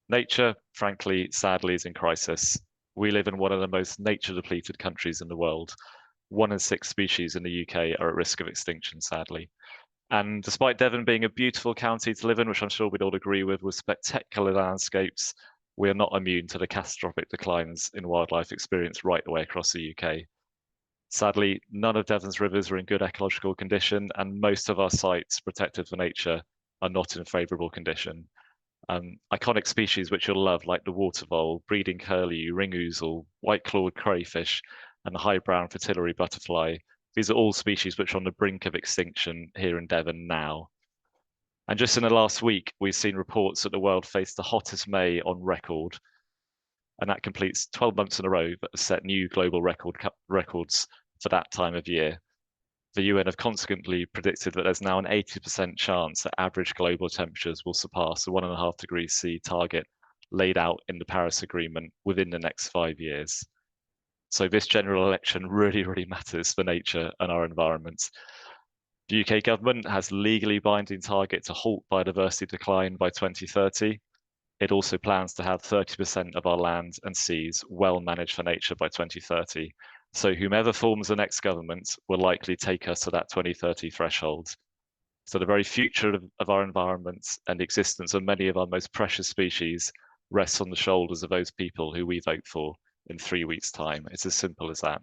Nature, frankly, sadly, is in crisis. We live in one of the most nature-depleted countries in the world. 1 in 6 species in the UK are at risk of extinction, sadly. And despite Devon being a beautiful county to live in, which I'm sure we'd all agree with spectacular landscapes, we are not immune to the catastrophic declines in wildlife experienced right the way across the UK. Sadly, none of Devon's rivers are in good ecological condition, and most of our sites protected for nature are not in favourable condition. Iconic species which you'll love, like the water vole, breeding curlew, ring ouzel, white-clawed crayfish, and the high brown fritillary butterfly. These are all species which are on the brink of extinction here in Devon now. And just in the last week, we've seen reports that the world faced the hottest May on record, and that completes 12 months in a row that has set new global records for that time of year. The UN have consequently predicted that there's now an 80% chance that average global temperatures will surpass the 1.5 degrees C target laid out in the Paris Agreement within the next 5 years. So this general election really matters for nature and our environment. The UK government has legally binding target to halt biodiversity decline by 2030. It also plans to have 30% of our land and seas well managed for nature by 2030. So whomever forms the next government will likely take us to that 2030 threshold. So the very future of our environment and the existence of many of our most precious species rests on the shoulders of those people who we vote for in 3 weeks' time. It's as simple as that.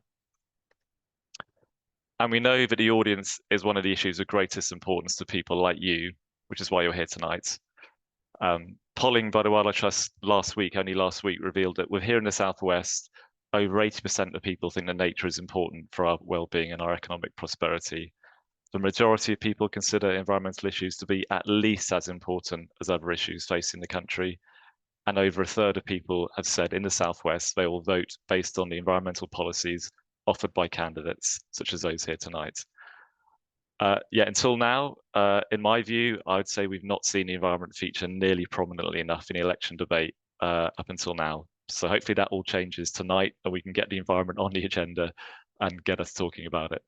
And we know that the audience is one of the issues of greatest importance to people like you, which is why you're here tonight. Polling by the Wildlife Trust only last week, revealed that we're here in the Southwest, over 80% of people think that nature is important for our well-being and our economic prosperity. The majority of people consider environmental issues to be at least as important as other issues facing the country. And over a third of people have said in the Southwest they will vote based on the environmental policies offered by candidates, such as those here tonight. Yet until now, in my view, I would say we've not seen the environment feature nearly prominently enough in the election debate up until now. So hopefully that all changes tonight and we can get the environment on the agenda and get us talking about it.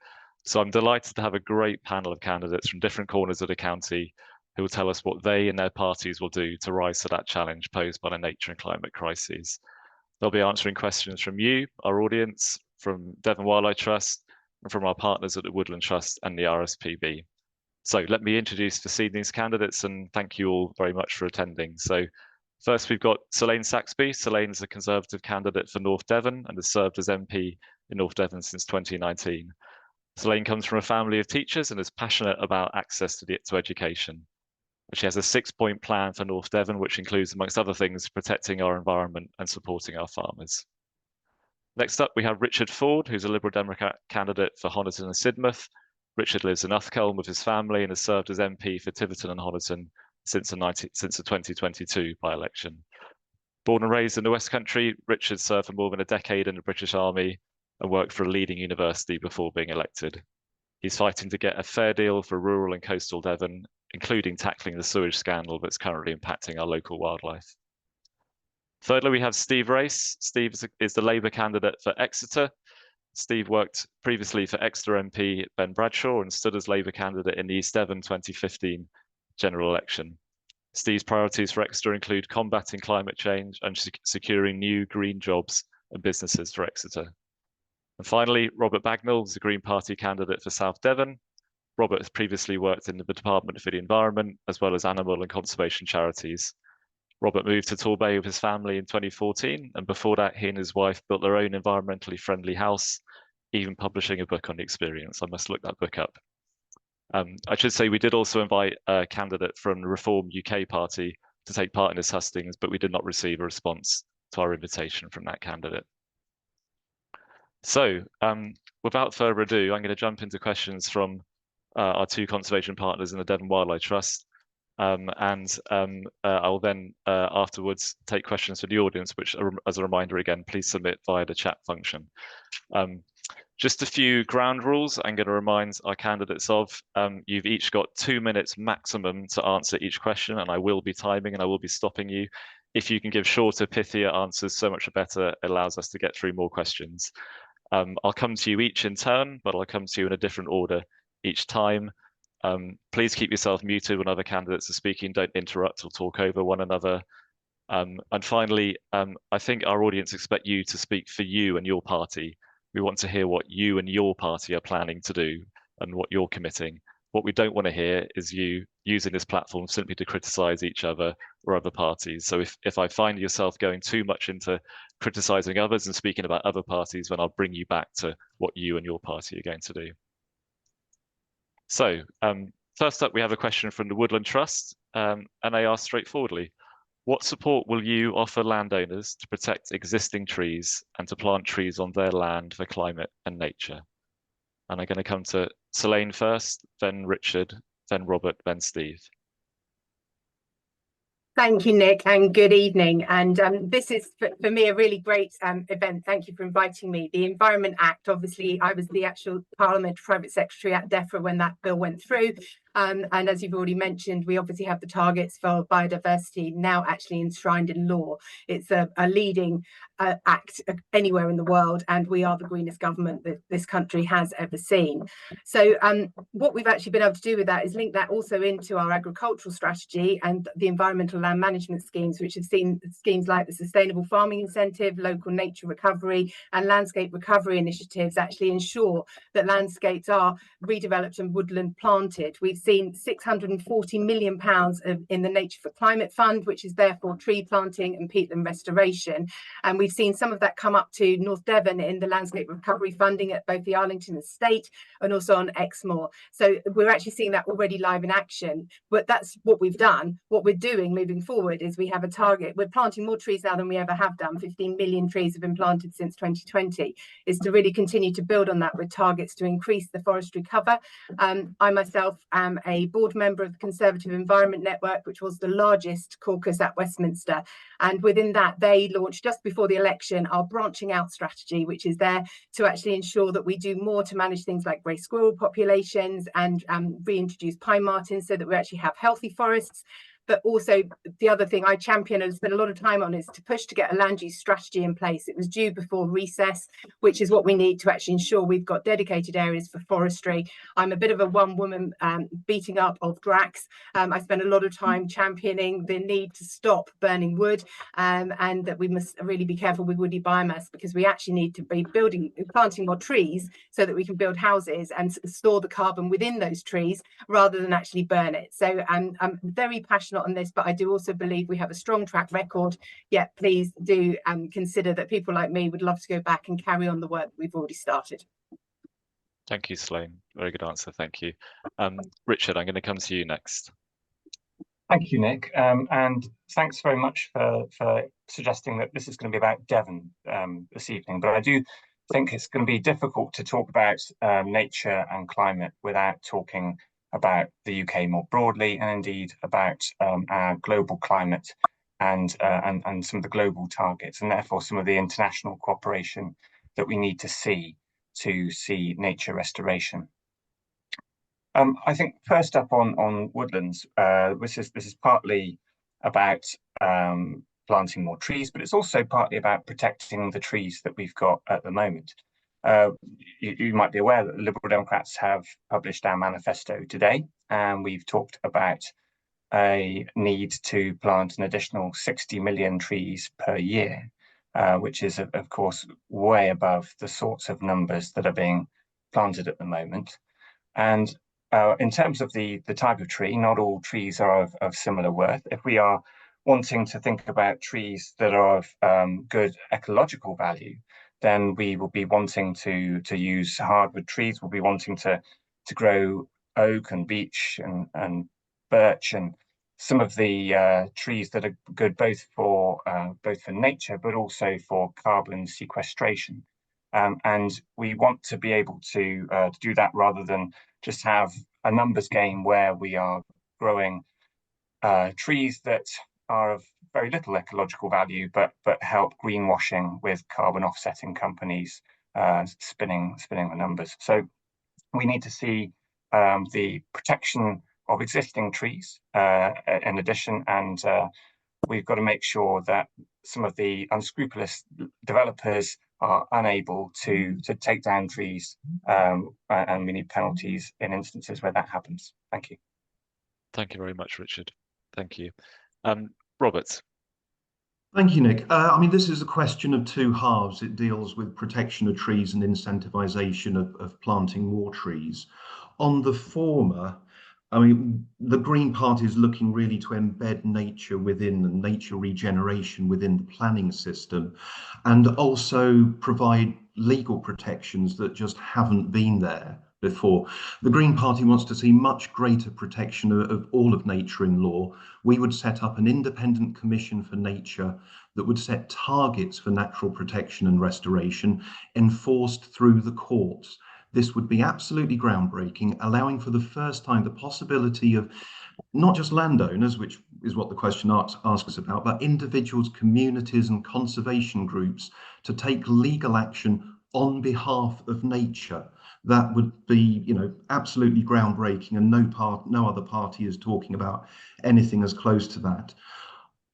So I'm delighted to have a great panel of candidates from different corners of the county who will tell us what they and their parties will do to rise to that challenge posed by the nature and climate crises. They'll be answering questions from you, our audience, from Devon Wildlife Trust, and from our partners at the Woodland Trust and the RSPB. So let me introduce this evening's candidates and thank you all very much for attending. So first, we've got Selene Saxby. Selene is a Conservative candidate for North Devon and has served as MP in North Devon since 2019. Selene comes from a family of teachers and is passionate about access to education. She has a 6-point plan for North Devon, which includes, amongst other things, protecting our environment and supporting our farmers. Next up, we have Richard Foord, who's a Liberal Democrat candidate for Honiton and Sidmouth. Richard lives in Uthculme with his family and has served as MP for Tiverton and Honiton since the 2022 by-election. Born and raised in the West Country, Richard served for more than a decade in the British Army and worked for a leading university before being elected. He's fighting to get a fair deal for rural and coastal Devon, including tackling the sewage scandal that's currently impacting our local wildlife. Thirdly, we have Steve Race. Steve is the Labour candidate for Exeter. Steve worked previously for Exeter MP Ben Bradshaw and stood as Labour candidate in the East Devon 2015 general election. Steve's priorities for Exeter include combating climate change and securing new green jobs and businesses for Exeter. And finally, Robert Bagnall is the Green Party candidate for South Devon. Robert has previously worked in the Department for the Environment, as well as animal and conservation charities. Robert moved to Torbay with his family in 2014, and before that, he and his wife built their own environmentally friendly house, even publishing a book on the experience. I must look that book up. I should say we did also invite a candidate from the Reform UK party to take part in this hustings, but we did not receive a response to our invitation from that candidate. So without further ado, I'm going to jump into questions from our two conservation partners in the Devon Wildlife Trust. I will then afterwards take questions from the audience, which, as a reminder again, please submit via the chat function. Just a few ground rules I'm going to remind our candidates of. You've each got 2 minutes maximum to answer each question, and I will be timing and I will be stopping you. If you can give shorter, pithier answers, so much better. It allows us to get through more questions. I'll come to you each in turn, but I'll come to you in a different order each time. Please keep yourself muted when other candidates are speaking. Don't interrupt or talk over one another. And finally, I think our audience expect you to speak for you and your party. We want to hear what you and your party are planning to do and what you're committing. What we don't want to hear is you using this platform simply to criticize each other or other parties. So if I find yourself going too much into criticizing others and speaking about other parties, then I'll bring you back to what you and your party are going to do. So first up, we have a question from the Woodland Trust, and they ask straightforwardly, what support will you offer landowners to protect existing trees and to plant trees on their land for climate and nature? And I'm going to come to Selene first, then Richard, then Robert, then Steve. Thank you, Nick, and good evening. And this is, for me, a really great event. Thank you for inviting me. The Environment Act, obviously, I was the actual Parliament Private Secretary at DEFRA when that bill went through. And as you've already mentioned, we obviously have the targets for biodiversity now actually enshrined in law. It's a leading act anywhere in the world, and we are the greenest government that this country has ever seen. So what we've actually been able to do with that is link that also into our agricultural strategy and the environmental land management schemes, which have seen schemes like the Sustainable Farming Incentive, Local Nature Recovery and Landscape Recovery initiatives actually ensure that landscapes are redeveloped and woodland planted. We've seen £640 million in the Nature for Climate Fund, which is there for tree planting and peatland restoration. And we've seen some of that come up to North Devon in the Landscape Recovery funding at both the Arlington Estate and also on Exmoor. So we're actually seeing that already live in action. But that's what we've done. What we're doing moving forward is we have a target. We're planting more trees now than we ever have done. 15 million trees have been planted since 2020, is to really continue to build on that with targets to increase the forestry cover. I myself am a board member of the Conservative Environment Network, which was the largest caucus at Westminster. And within that, they launched just before the election our branching out strategy, which is there to actually ensure that we do more to manage things like grey squirrel populations and reintroduce pine martens so that we actually have healthy forests. But also the other thing I champion and spend a lot of time on is to push to get a land use strategy in place. It was due before recess, which is what we need to actually ensure we've got dedicated areas for forestry. I'm a bit of a one-woman beating up of Drax. I spend a lot of time championing the need to stop burning wood and that we must really be careful with woody biomass, because we actually need to be planting more trees so that we can build houses and store the carbon within those trees rather than actually burn it. So I'm very passionate on this, but I do also believe we have a strong track record. Yet please do consider that people like me would love to go back and carry on the work that we've already started. Thank you, Selene. Very good answer. Thank you. Richard, I'm going to come to you next. Thank you, Nick. And thanks very much for suggesting that this is going to be about Devon this evening. But I do think it's going to be difficult to talk about nature and climate without talking about the UK more broadly, and indeed about our global climate and some of the global targets, and therefore some of the international cooperation that we need to see nature restoration. I think first up on woodlands, this is partly about planting more trees, but it's also partly about protecting the trees that we've got at the moment. You might be aware that the Liberal Democrats have published our manifesto today, and we've talked about a need to plant an additional 60 million trees per year, which is, of course, way above the sorts of numbers that are being planted at the moment. And in terms of the type of tree, not all trees are of similar worth. If we are wanting to think about trees that are of good ecological value, then we will be wanting to use hardwood trees. We'll be wanting to grow oak and beech and birch and some of the trees that are good both for nature but also for carbon sequestration. And we want to be able to do that rather than just have a numbers game where we are growing trees that are of very little ecological value, but help greenwashing with carbon offsetting companies spinning the numbers. So we need to see the protection of existing trees in addition, and we've got to make sure that some of the unscrupulous developers are unable to take down trees, and we need penalties in instances where that happens. Thank you. Thank you very much, Richard. Thank you. Robert. Thank you, Nick. I mean, this is a question of two halves. It deals with protection of trees and incentivisation of planting more trees. On the former, I mean, the Green Party is looking really to embed nature within and nature regeneration within the planning system, and also provide legal protections that just haven't been there before. The Green Party wants to see much greater protection of all of nature in law. We would set up an independent commission for nature that would set targets for natural protection and restoration enforced through the courts. This would be absolutely groundbreaking, allowing for the first time the possibility of not just landowners, which is what the question asks about, but individuals, communities and conservation groups to take legal action on behalf of nature. That would be, absolutely groundbreaking, and no other party is talking about anything as close to that.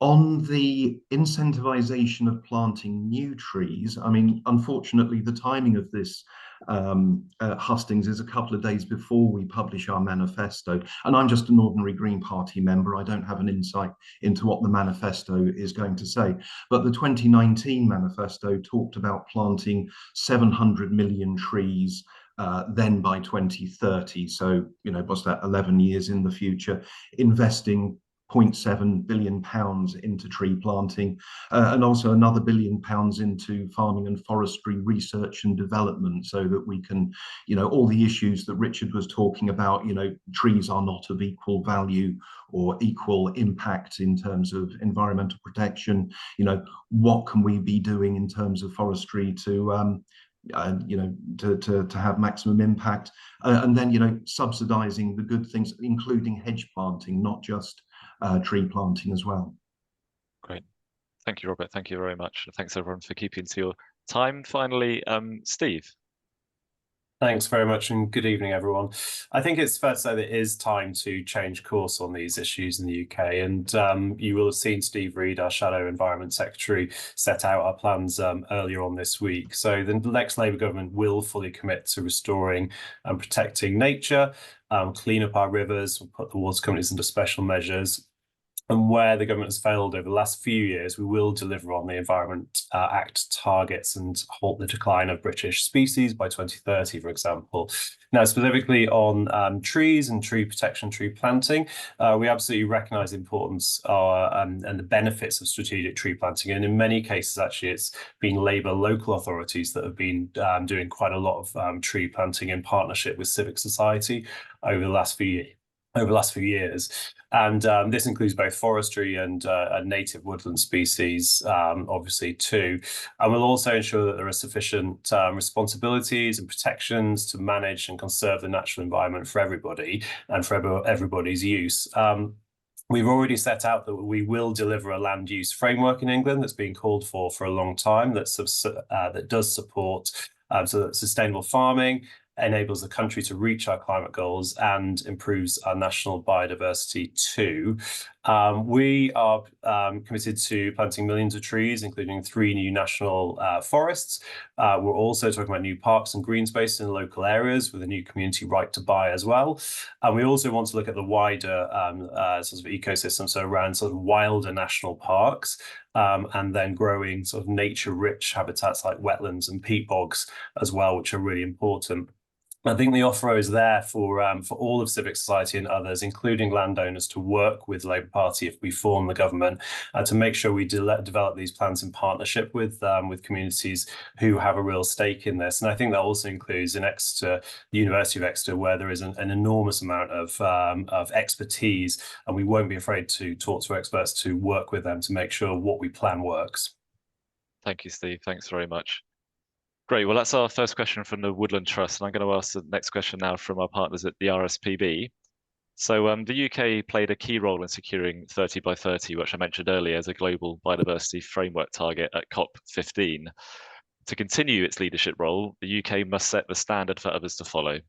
On the incentivization of planting new trees, I mean, unfortunately, the timing of this Hustings is a couple of days before we publish our manifesto. And I'm just an ordinary Green Party member. I don't have an insight into what the manifesto is going to say. But the 2019 manifesto talked about planting 700 million trees then by 2030. So, what's that, 11 years in the future, investing £0.7 billion into tree planting, and also another £1 billion into farming and forestry research and development, so that we can, all the issues that Richard was talking about, trees are not of equal value or equal impact in terms of environmental protection. What can we be doing in terms of forestry to have maximum impact, and then subsidizing the good things, including hedge planting, not just tree planting as well. Great. Thank you, Robert. Thank you very much. Thanks everyone for keeping to your time. Finally, Steve. Thanks very much, and good evening, everyone. I think it's fair to say that it is time to change course on these issues in the UK, and you will have seen Steve Reed, our Shadow Environment Secretary, set out our plans earlier on this week. So the next Labour government will fully commit to restoring and protecting nature, clean up our rivers, we'll put the water companies under special measures. And where the government has failed over the last few years, we will deliver on the Environment Act targets and halt the decline of British species by 2030, for example. Now, specifically on trees and tree protection, tree planting, we absolutely recognise the importance and the benefits of strategic tree planting. And in many cases, actually, it's been Labour local authorities that have been doing quite a lot of tree planting in partnership with civic society over the last few years. And this includes both forestry and native woodland species, obviously, too. And we'll also ensure that there are sufficient responsibilities and protections to manage and conserve the natural environment for everybody and for everybody's use. We've already set out that we will deliver a land use framework in England that's been called for a long time, that does support sustainable farming, enables the country to reach our climate goals, and improves our national biodiversity too. We are committed to planting millions of trees, including 3 new national forests. We're also talking about new parks and green spaces in local areas with a new community right to buy as well. And we also want to look at the wider sort of ecosystem, so around sort of wilder national parks, and then growing sort of nature-rich habitats like wetlands and peat bogs as well, which are really important. I think the offer is there for all of civic society and others, including landowners, to work with the Labour Party if we form the government, to make sure we develop these plans in partnership with communities who have a real stake in this. And I think that also includes in Exeter, the University of Exeter, where there is an enormous amount of expertise, and we won't be afraid to talk to experts, to work with them to make sure what we plan works. Thank you, Steve. Thanks very much. Great. Well, that's our first question from the Woodland Trust, and I'm going to ask the next question now from our partners at the RSPB. So the UK played a key role in securing 30 by 30, which I mentioned earlier, as a global biodiversity framework target at COP15. To continue its leadership role, the UK must set the standard for others to follow.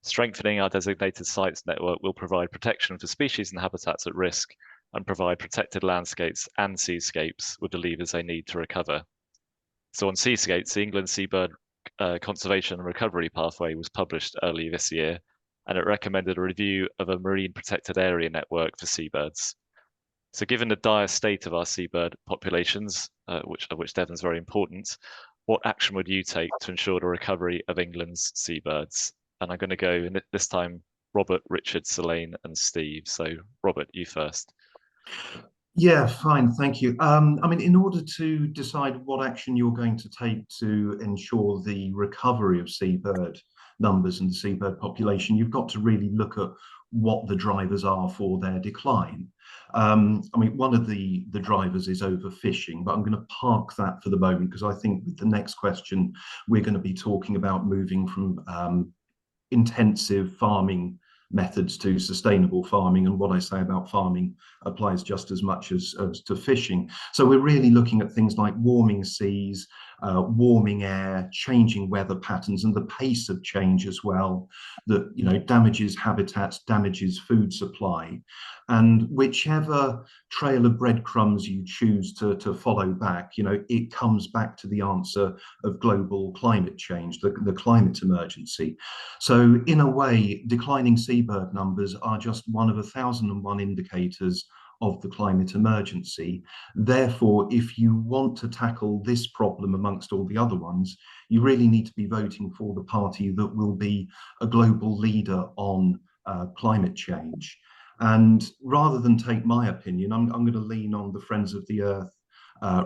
Strengthening our designated sites network will provide protection for species and habitats at risk, and provide protected landscapes and seascapes with the levers they need to recover. So on seascapes, the England Seabird Conservation and Recovery Pathway was published earlier this year, and it recommended a review of a marine protected area network for seabirds. So given the dire state of our seabird populations, of which Devon's very important, what action would you take to ensure the recovery of England's seabirds? And I'm going to go, and this time, Robert, Richard, Selene, and Steve. So Robert, you first. Yeah, fine, thank you. I mean, in order to decide what action you're going to take to ensure the recovery of seabird numbers and the seabird population, you've got to really look at what the drivers are for their decline. I mean, one of the drivers is overfishing, but I'm going to park that for the moment because I think with the next question, we're going to be talking about moving from intensive farming methods to sustainable farming, and what I say about farming applies just as much as to fishing. So we're really looking at things like warming seas, warming air, changing weather patterns, and the pace of change as well, that, you know, damages habitats, damages food supply. And whichever trail of breadcrumbs you choose to follow back, you know, it comes back to the answer of global climate change, the climate emergency. So in a way, declining seabird numbers are just one of 1,001 indicators of the climate emergency. Therefore, if you want to tackle this problem amongst all the other ones, you really need to be voting for the party that will be a global leader on climate change. And rather than take my opinion, I'm going to lean on the Friends of the Earth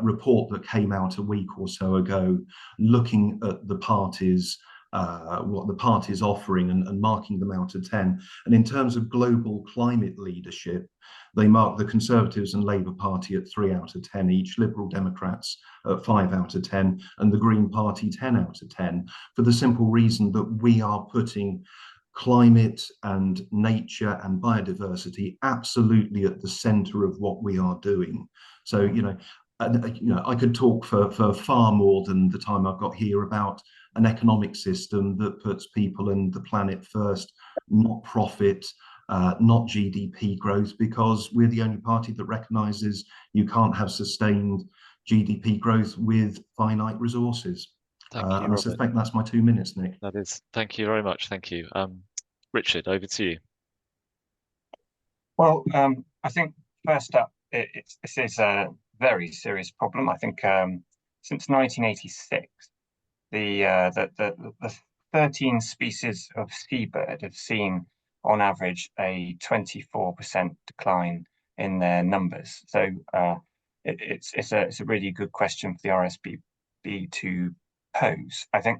report that came out a week or so ago, looking at the parties, what the party's offering and marking them out of 10. And in terms of global climate leadership, they mark the Conservatives and Labour Party at 3 out of 10 each, Liberal Democrats at 5 out of 10, and the Green Party 10 out of 10, for the simple reason that we are putting climate and nature and biodiversity absolutely at the centre of what we are doing. So, you know, I could talk for far more than the time I've got here about an economic system that puts people and the planet first, not profit, not GDP growth, because we're the only party that recognises you can't have sustained GDP growth with finite resources. Thank you, and I suspect that's my 2 minutes, Nick. That is. Thank you very much. Thank you. Richard, over to you. Well, I think first up, this is a very serious problem. I think since 1986, the 13 species of seabird have seen, on average, a 24% decline in their numbers. So it's a really good question for the RSPB to pose. I think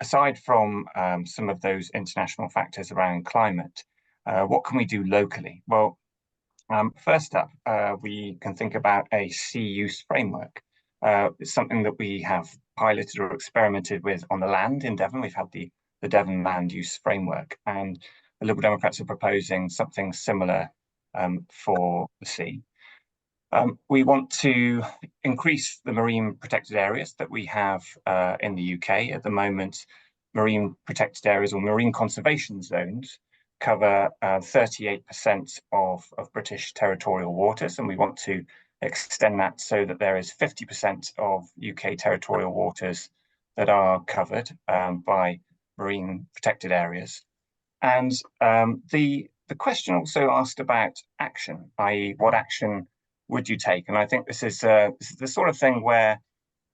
aside from some of those international factors around climate, what can we do locally? Well, first up, we can think about a sea use framework. It's something that we have piloted or experimented with on the land in Devon. We've had the Devon Land Use Framework, and the Liberal Democrats are proposing something similar for the sea. We want to increase the marine protected areas that we have in the UK. At the moment, marine protected areas or marine conservation zones cover 38% of British territorial waters, and we want to extend that so that there is 50% of UK territorial waters that are covered by marine protected areas. And the question also asked about action, i.e. what action would you take? And I think this is the sort of thing where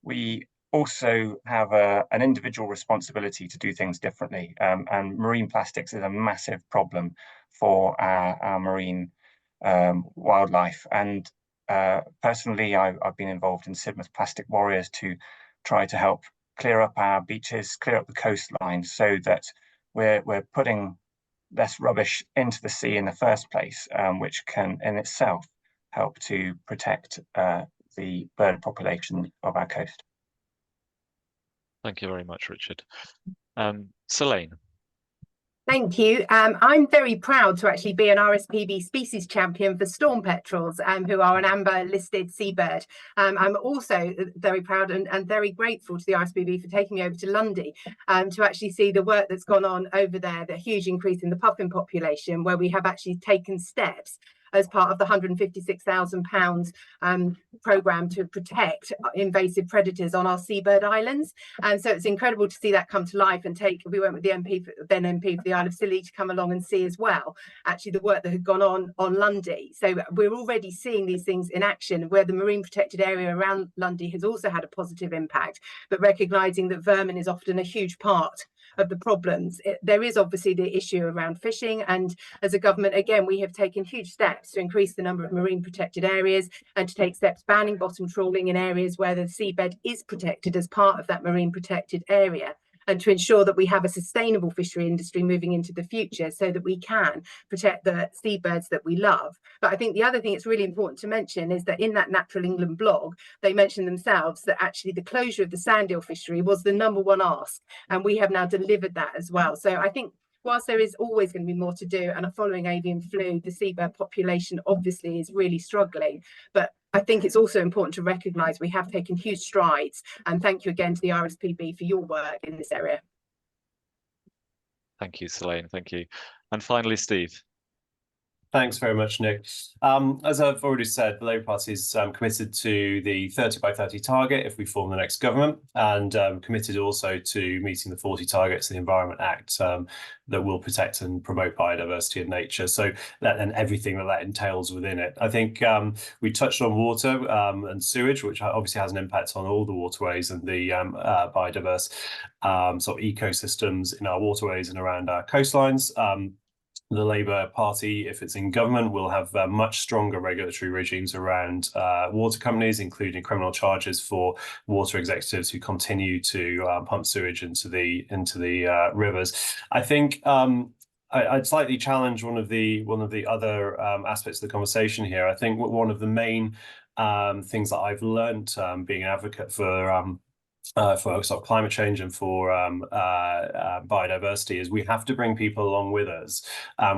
we also have an individual responsibility to do things differently. And marine plastics is a massive problem for our marine wildlife. And personally, I've been involved in Sidmouth Plastic Warriors to try to help clear up our beaches, clear up the coastline, so that we're putting less rubbish into the sea in the first place, which can in itself help to protect the bird population of our coast. Thank you very much, Richard. Selene. Thank you. I'm very proud to actually be an RSPB species champion for storm petrels, who are an amber listed seabird. I'm also very proud and very grateful to the RSPB for taking me over to Lundy to actually see the work that's gone on over there, the huge increase in the puffin population, where we have actually taken steps as part of the £156,000 programme to protect invasive predators on our seabird islands. And so it's incredible to see that come to life and we went with the MP, then MP for the Isle of Scilly, to come along and see as well, actually, the work that had gone on Lundy. So we're already seeing these things in action, where the marine protected area around Lundy has also had a positive impact, but recognising that vermin is often a huge part of the problems. There is obviously the issue around fishing, and as a government, again, we have taken huge steps to increase the number of marine protected areas and to take steps banning bottom trawling in areas where the seabed is protected as part of that marine protected area, and to ensure that we have a sustainable fishery industry moving into the future so that we can protect the seabirds that we love. But I think the other thing it's really important to mention is that in that Natural England blog, they mentioned themselves that actually the closure of the sand eel fishery was the #1 ask, and we have now delivered that as well. So I think whilst there is always going to be more to do, and following avian flu, the seabird population obviously is really struggling, but I think it's also important to recognise we have taken huge strides, and thank you again to the RSPB for your work in this area. Thank you, Selene. Thank you. And finally, Steve. Thanks very much, Nick. As I've already said, the Labour Party is committed to the 30 by 30 target if we form the next government, and committed also to meeting the 40 targets of the Environment Act that will protect and promote biodiversity and nature. So that, and everything that entails within it. I think we touched on water and sewage, which obviously has an impact on all the waterways and the biodiverse sort of ecosystems in our waterways and around our coastlines. The Labour Party, if it's in government, will have much stronger regulatory regimes around water companies, including criminal charges for water executives who continue to pump sewage into the rivers. I think I'd slightly challenge one of the other aspects of the conversation here. I think one of the main things that I've learned being an advocate for sort of climate change and for biodiversity is we have to bring people along with us.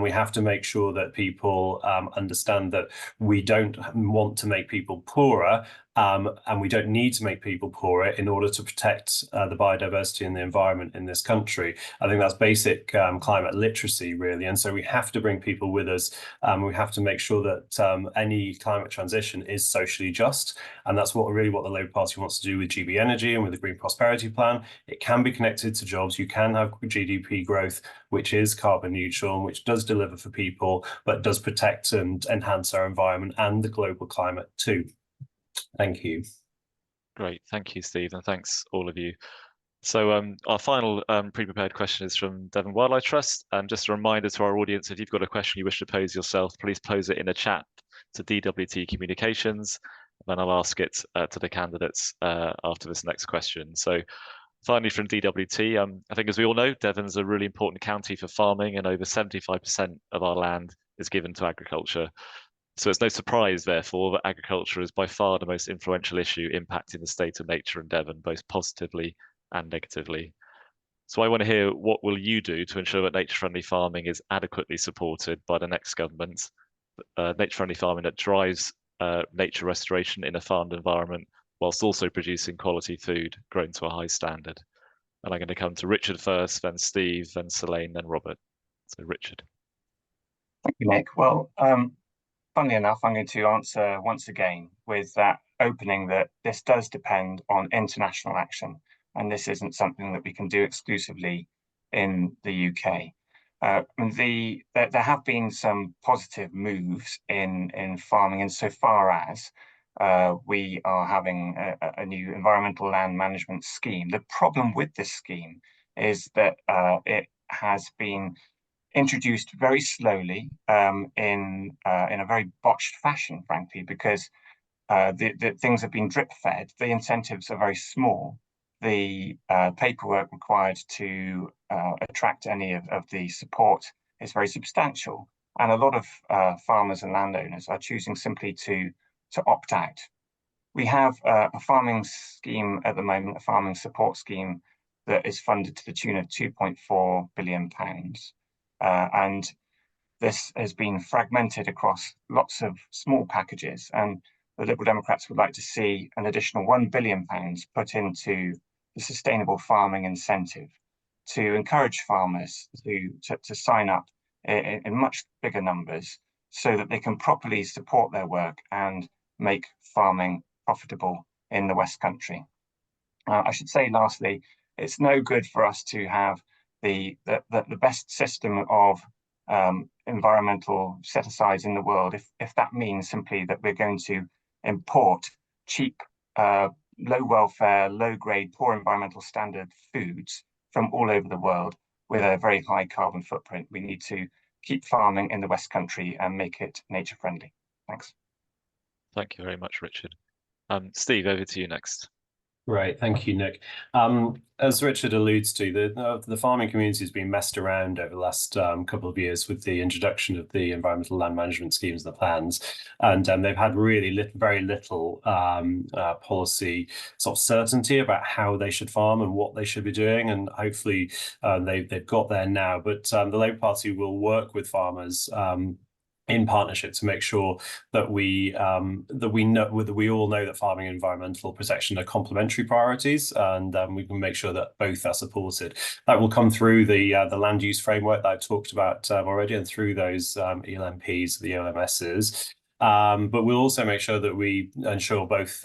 We have to make sure that people understand that we don't want to make people poorer, and we don't need to make people poorer in order to protect the biodiversity and the environment in this country. I think that's basic climate literacy, really. And so we have to bring people with us. We have to make sure that any climate transition is socially just. And that's really what the Labour Party wants to do with GB Energy and with the Green Prosperity Plan. It can be connected to jobs. You can have GDP growth, which is carbon neutral and which does deliver for people, but does protect and enhance our environment and the global climate too. Thank you. Great. Thank you, Steve. And thanks all of you. So our final pre-prepared question is from Devon Wildlife Trust. And just a reminder to our audience, if you've got a question you wish to pose yourself, please pose it in a chat to DWT Communications. Then I'll ask it to the candidates after this next question. So finally from DWT, I think as we all know, Devon's a really important county for farming, and over 75% of our land is given to agriculture. So it's no surprise, therefore, that agriculture is by far the most influential issue impacting the state of nature in Devon, both positively and negatively. So I want to hear, what will you do to ensure that nature-friendly farming is adequately supported by the next government? Nature-friendly farming that drives nature restoration in a farmed environment, whilst also producing quality food grown to a high standard. And I'm going to come to Richard first, then Steve, then Selene, then Robert. So Richard. Thank you, Nick. Well, funnily enough, I'm going to answer once again with that opening that this does depend on international action, and this isn't something that we can do exclusively in the UK. There have been some positive moves in farming insofar as we are having a new environmental land management scheme. The problem with this scheme is that it has been introduced very slowly in a very botched fashion, frankly, because the things have been drip fed. The incentives are very small. The paperwork required to attract any of the support is very substantial. And a lot of farmers and landowners are choosing simply to opt out. We have a farming scheme at the moment, a farming support scheme that is funded to the tune of £2.4 billion. And this has been fragmented across lots of small packages, and the Liberal Democrats would like to see an additional £1 billion put into the sustainable farming incentive to encourage farmers to sign up in much bigger numbers so that they can properly support their work and make farming profitable in the West Country. I should say, lastly, it's no good for us to have the best system of environmental set-asides in the world if that means simply that we're going to import cheap, low welfare, low grade, poor environmental standard foods from all over the world with a very high carbon footprint. We need to keep farming in the West Country and make it nature friendly. Thanks. Thank you very much, Richard. Steve, over to you next. Right, thank you, Nick. As Richard alludes to, the farming community has been messed around over the last couple of years with the introduction of the environmental land management schemes and the plans, and they've had really very little policy sort of certainty about how they should farm and what they should be doing, and hopefully they've got there now. But the Labour Party will work with farmers in partnership to make sure that we all know that farming and environmental protection are complementary priorities, and we can make sure that both are supported. That will come through the land use framework that I've talked about already, and through those ELMPs, the OMSs. But we'll also make sure that we ensure both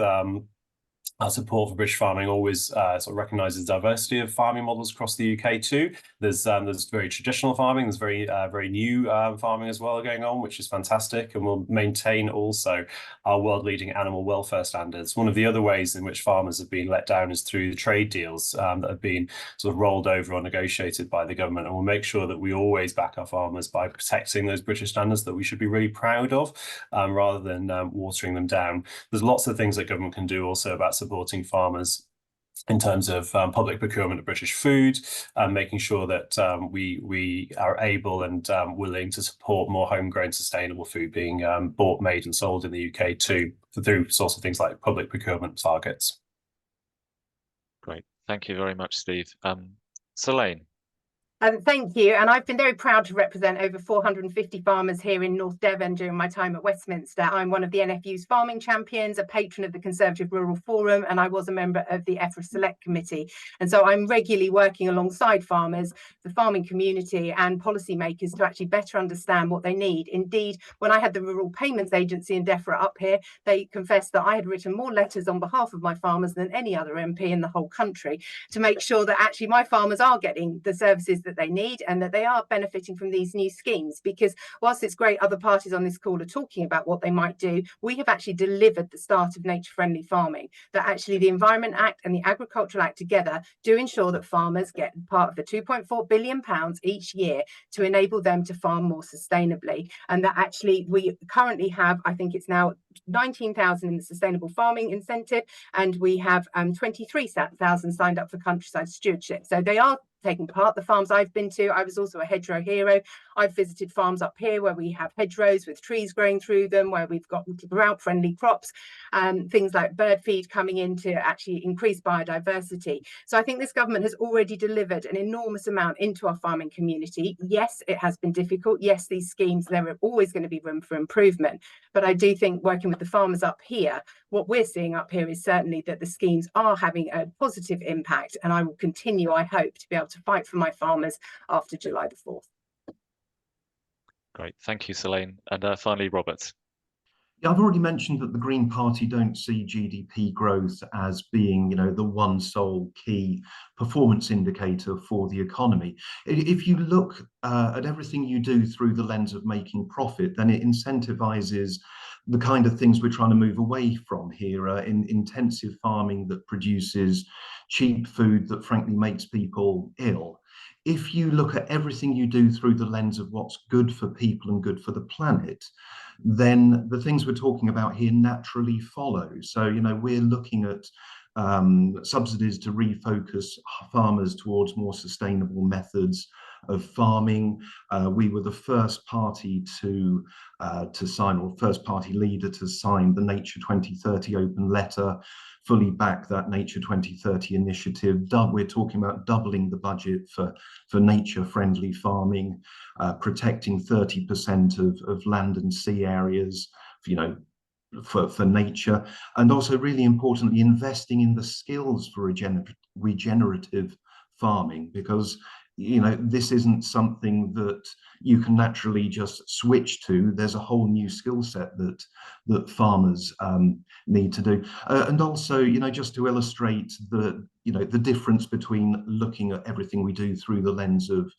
our support for British farming always sort of recognises diversity of farming models across the UK too. There's very traditional farming, there's very new farming as well going on, which is fantastic, and we'll maintain also our world-leading animal welfare standards. One of the other ways in which farmers have been let down is through the trade deals that have been sort of rolled over or negotiated by the government, and we'll make sure that we always back our farmers by protecting those British standards that we should be really proud of, rather than watering them down. There's lots of things that government can do also about supporting farmers in terms of public procurement of British food, and making sure that we are able and willing to support more homegrown sustainable food being bought, made and sold in the UK too, through sorts of things like public procurement targets. Great, thank you very much, Steve. Selene. Thank you, and I've been very proud to represent over 450 farmers here in North Devon during my time at Westminster. I'm one of the NFU's farming champions, a patron of the Conservative Rural Forum, and I was a member of the EFRA Select Committee. And so I'm regularly working alongside farmers, the farming community and policymakers to actually better understand what they need. Indeed, when I had the Rural Payments Agency in DEFRA up here, they confessed that I had written more letters on behalf of my farmers than any other MP in the whole country to make sure that actually my farmers are getting the services that they need and that they are benefiting from these new schemes. Because whilst it's great other parties on this call are talking about what they might do, we have actually delivered the start of nature-friendly farming, that actually the Environment Act and the Agricultural Act together do ensure that farmers get part of the £2.4 billion each year to enable them to farm more sustainably. And that actually we currently have, I think it's now 19,000 in the sustainable farming incentive, and we have 23,000 signed up for countryside stewardship. So they are taking part. The farms I've been to, I was also a hedgerow hero. I've visited farms up here where we have hedgerows with trees growing through them, where we've got drought-friendly crops, and things like bird feed coming in to actually increase biodiversity. So I think this government has already delivered an enormous amount into our farming community. Yes, it has been difficult. Yes, these schemes, there are always going to be room for improvement. But I do think working with the farmers up here, what we're seeing up here is certainly that the schemes are having a positive impact, and I will continue, I hope, to be able to fight for my farmers after July the 4th. Great, thank you, Selene. And finally, Robert. Yeah, I've already mentioned that the Green Party don't see GDP growth as being, the one sole key performance indicator for the economy. If you look at everything you do through the lens of making profit, then it incentivizes the kind of things we're trying to move away from here, in intensive farming that produces cheap food that frankly makes people ill. If you look at everything you do through the lens of what's good for people and good for the planet, then the things we're talking about here naturally follow. So, we're looking at subsidies to refocus farmers towards more sustainable methods of farming. We were the first party to sign, or first party leader to sign the Nature 2030 open letter, fully back that Nature 2030 initiative. We're talking about doubling the budget for nature-friendly farming, protecting 30% of land and sea areas, for nature, and also really importantly, investing in the skills for regenerative farming, because you know, this isn't something that you can naturally just switch to. There's a whole new skill set that farmers need to do. And also, you know, just to illustrate the, you know, the difference between looking at everything we do through the lens of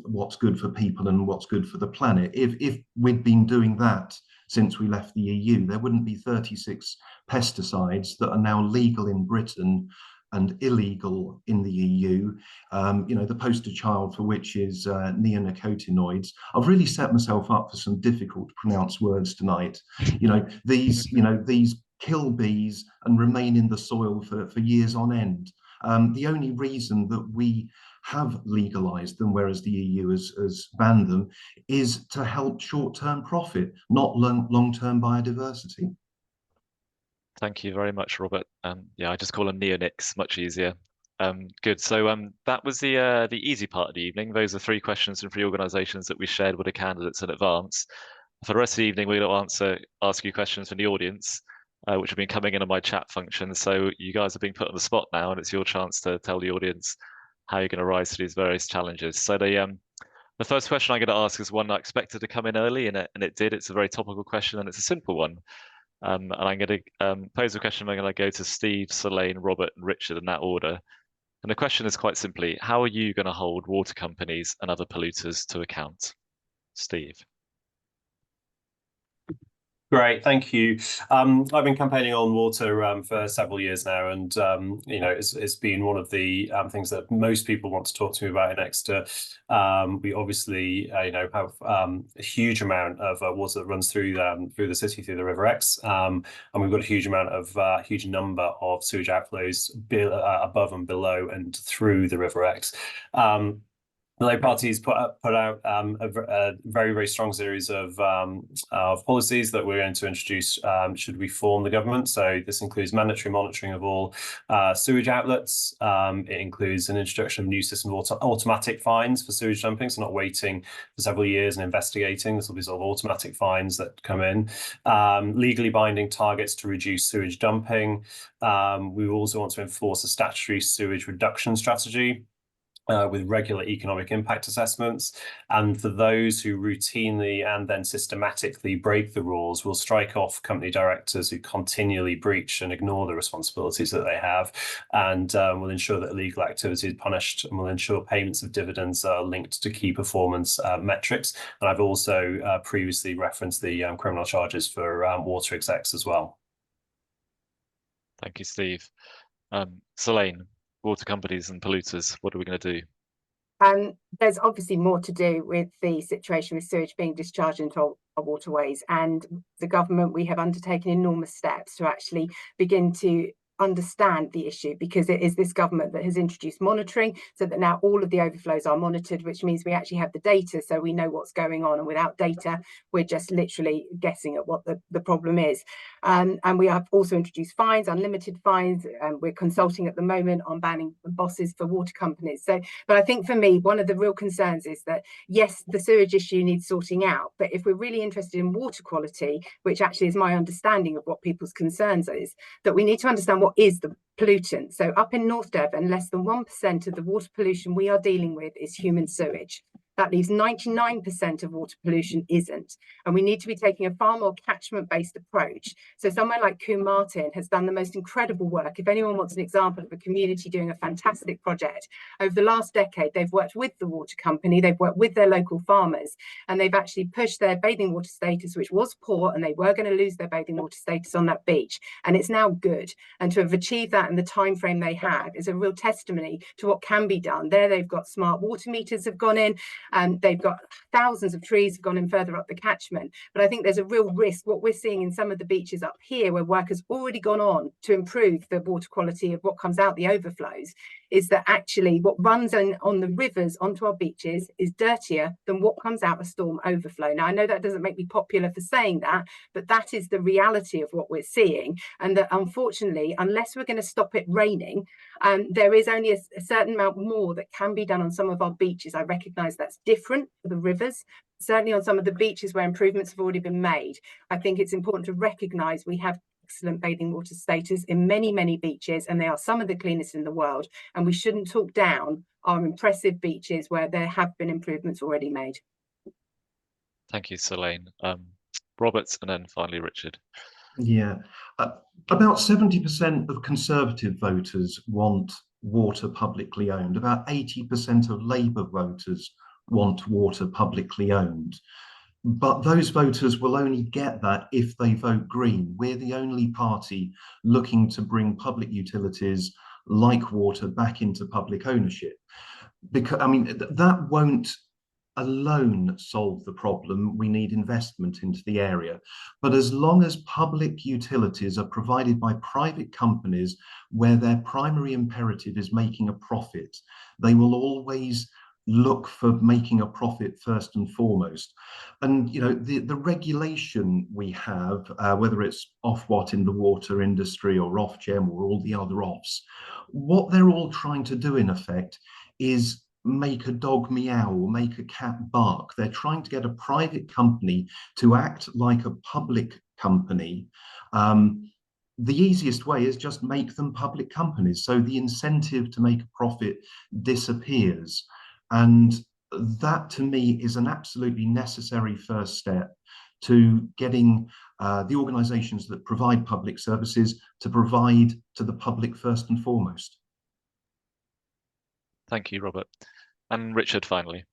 what's good for people and what's good for the planet. If we'd been doing that since we left the EU, there wouldn't be 36 pesticides that are now legal in Britain and illegal in the EU. You know, the poster child for which is neonicotinoids. I've really set myself up for some difficult to pronounce words tonight. You know, these kill bees and remain in the soil for years on end. The only reason that we have legalized them, whereas the EU has banned them, is to help short-term profit, not long-term biodiversity. Thank you very much, Robert. Yeah, I just call them neonics, much easier. Good. So that was the easy part of the evening. Those are 3 questions from 3 organisations that we shared with the candidates in advance. For the rest of the evening, we're going to ask you questions from the audience, which have been coming in on my chat function. So you guys are being put on the spot now, and it's your chance to tell the audience how you're going to rise to these various challenges. So the first question I'm going to ask is one I expected to come in early, and it did. It's a very topical question, and it's a simple one. And I'm going to pose a question. I'm going to go to Steve, Selene, Robert, and Richard in that order. And the question is quite simply, how are you going to hold water companies and other polluters to account? Steve. Great, thank you. I've been campaigning on water for several years now, and you know, it's been one of the things that most people want to talk to me about in Exeter. We obviously, you know, have a huge amount of water that runs through the city, through the River Exe, and we've got a huge number of sewage outflows above and below and through the River Exe. The Labour Party's put out a very, very strong series of policies that we're going to introduce should we form the government. So this includes mandatory monitoring of all sewage outlets. It includes an introduction of a new system of automatic fines for sewage dumping, so not waiting for several years and investigating. This will be sort of automatic fines that come in. Legally binding targets to reduce sewage dumping. We also want to enforce a statutory sewage reduction strategy, with regular economic impact assessments. And for those who routinely and then systematically break the rules, we'll strike off company directors who continually breach and ignore the responsibilities that they have, and will ensure that illegal activity is punished, and will ensure payments of dividends are linked to key performance metrics. And I've also previously referenced the criminal charges for water execs as well. Thank you, Steve. Selene, water companies and polluters, what are we going to do? There's obviously more to do with the situation with sewage being discharged into our waterways, and the government, we have undertaken enormous steps to actually begin to understand the issue, because it is this government that has introduced monitoring, so that now all of the overflows are monitored, which means we actually have the data, so we know what's going on. And without data, we're just literally guessing at what the problem is. And we have also introduced fines, unlimited fines, and we're consulting at the moment on banning bosses for water companies. So, but I think for me, one of the real concerns is that, yes, the sewage issue needs sorting out, but if we're really interested in water quality, which actually is my understanding of what people's concerns is, that we need to understand what is the pollutant. So up in North Devon, less than 1% of the water pollution we are dealing with is human sewage. That leaves 99% of water pollution isn't. And we need to be taking a far more catchment-based approach. So somewhere like Combe Martin has done the most incredible work. If anyone wants an example of a community doing a fantastic project, over the last decade, they've worked with the water company, they've worked with their local farmers, and they've actually pushed their bathing water status, which was poor, and they were going to lose their bathing water status on that beach. And it's now good. And to have achieved that in the time frame they had is a real testimony to what can be done. There they've got smart water meters have gone in, and they've got thousands of trees have gone in further up the catchment. But I think there's a real risk. What we're seeing in some of the beaches up here, where work has already gone on to improve the water quality of what comes out the overflows, is that actually what runs on the rivers onto our beaches is dirtier than what comes out of storm overflow. Now, I know that doesn't make me popular for saying that, but that is the reality of what we're seeing. And that unfortunately, unless we're going to stop it raining, there is only a certain amount more that can be done on some of our beaches. I recognise that's different for the rivers. Certainly on some of the beaches where improvements have already been made, I think it's important to recognise we have excellent bathing water status in many, many beaches, and they are some of the cleanest in the world. And we shouldn't talk down our impressive beaches where there have been improvements already made. Thank you, Selene. Robert, and then finally Richard. Yeah, about 70% of Conservative voters want water publicly owned. About 80% of Labour voters want water publicly owned. But those voters will only get that if they vote Green. We're the only party looking to bring public utilities like water back into public ownership. Because, I mean, that won't alone solve the problem. We need investment into the area. But as long as public utilities are provided by private companies where their primary imperative is making a profit, they will always look for making a profit first and foremost. And you know, the regulation we have, whether it's Ofwat in the water industry or Ofgem or all the other offs, what they're all trying to do in effect is make a dog meow or make a cat bark. They're trying to get a private company to act like a public company. The easiest way is just make them public companies, so the incentive to make a profit disappears. And that, to me, is an absolutely necessary first step to getting the organisations that provide public services to provide to the public first and foremost. Thank you, Robert. And Richard, finally.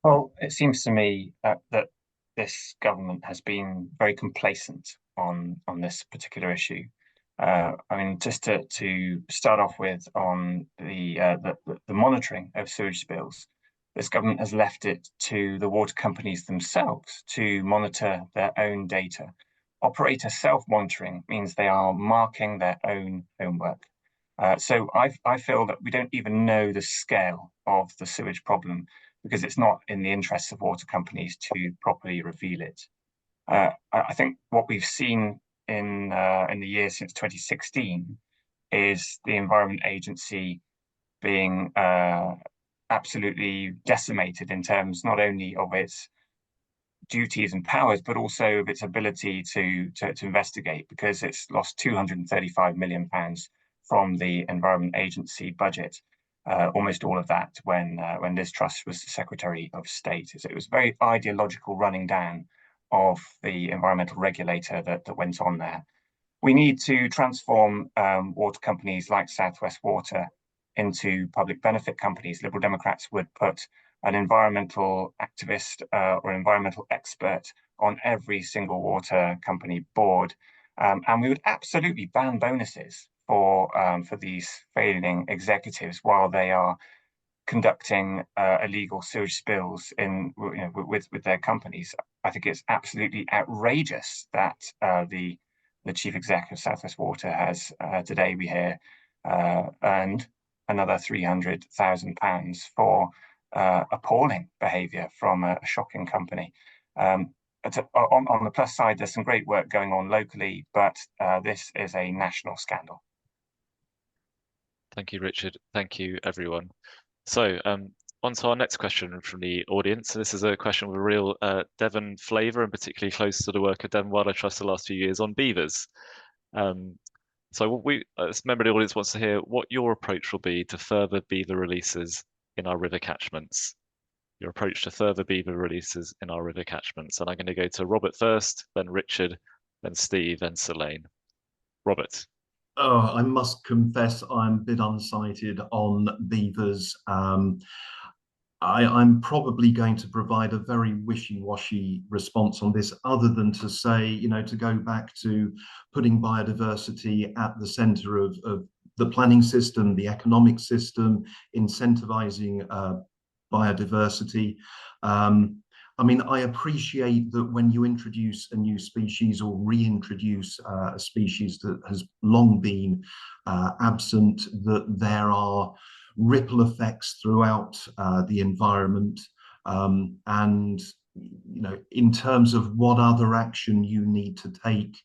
Well, it seems to me that this government has been very complacent on this particular issue. I mean, just to start off with on the monitoring of sewage spills, this government has left it to the water companies themselves to monitor their own data. Operator self-monitoring means they are marking their own homework. So I feel that we don't even know the scale of the sewage problem because it's not in the interests of water companies to properly reveal it. I think what we've seen in the years since 2016 is the Environment Agency being absolutely decimated in terms not only of its duties and powers, but also of its ability to investigate, because it's lost £235 million from the Environment Agency budget, almost all of that when Liz Truss was the Secretary of State. So it was very ideological running down of the environmental regulator that went on there. We need to transform water companies like South West Water into public benefit companies. Liberal Democrats would put an environmental activist or environmental expert on every single water company board. And we would absolutely ban bonuses for these failing executives while they are conducting illegal sewage spills with their companies. I think it's absolutely outrageous that the chief exec of South West Water has today, we hear, earned another £300,000 for appalling behaviour from a shocking company. On the plus side, there's some great work going on locally, but this is a national scandal. Thank you, Richard. Thank you, everyone. So on to our next question from the audience. So this is a question with a real Devon flavour, and particularly close to the work of Devon Wildlife Trust the last few years on beavers. So what we, as a member of the audience, wants to hear what your approach will be to further beaver releases in our river catchments. Your approach to further beaver releases in our river catchments. And I'm going to go to Robert first, then Richard, then Steve, then Selene. Robert. Oh, I must confess I'm a bit unsighted on beavers. I'm probably going to provide a very wishy-washy response on this, other than to say, you know, to go back to putting biodiversity at the centre of the planning system, the economic system, incentivising biodiversity. I mean, I appreciate that when you introduce a new species or reintroduce a species that has long been absent, that there are ripple effects throughout the environment. And, you know, in terms of what other action you need to take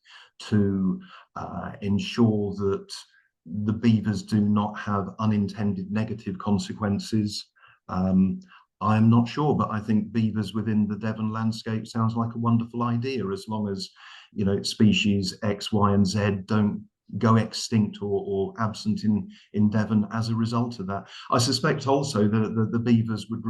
to ensure that the beavers do not have unintended negative consequences, I'm not sure, but I think beavers within the Devon landscape sounds like a wonderful idea, as long as you know, species X, Y, and Z don't go extinct or absent in Devon as a result of that. I suspect also that the beavers would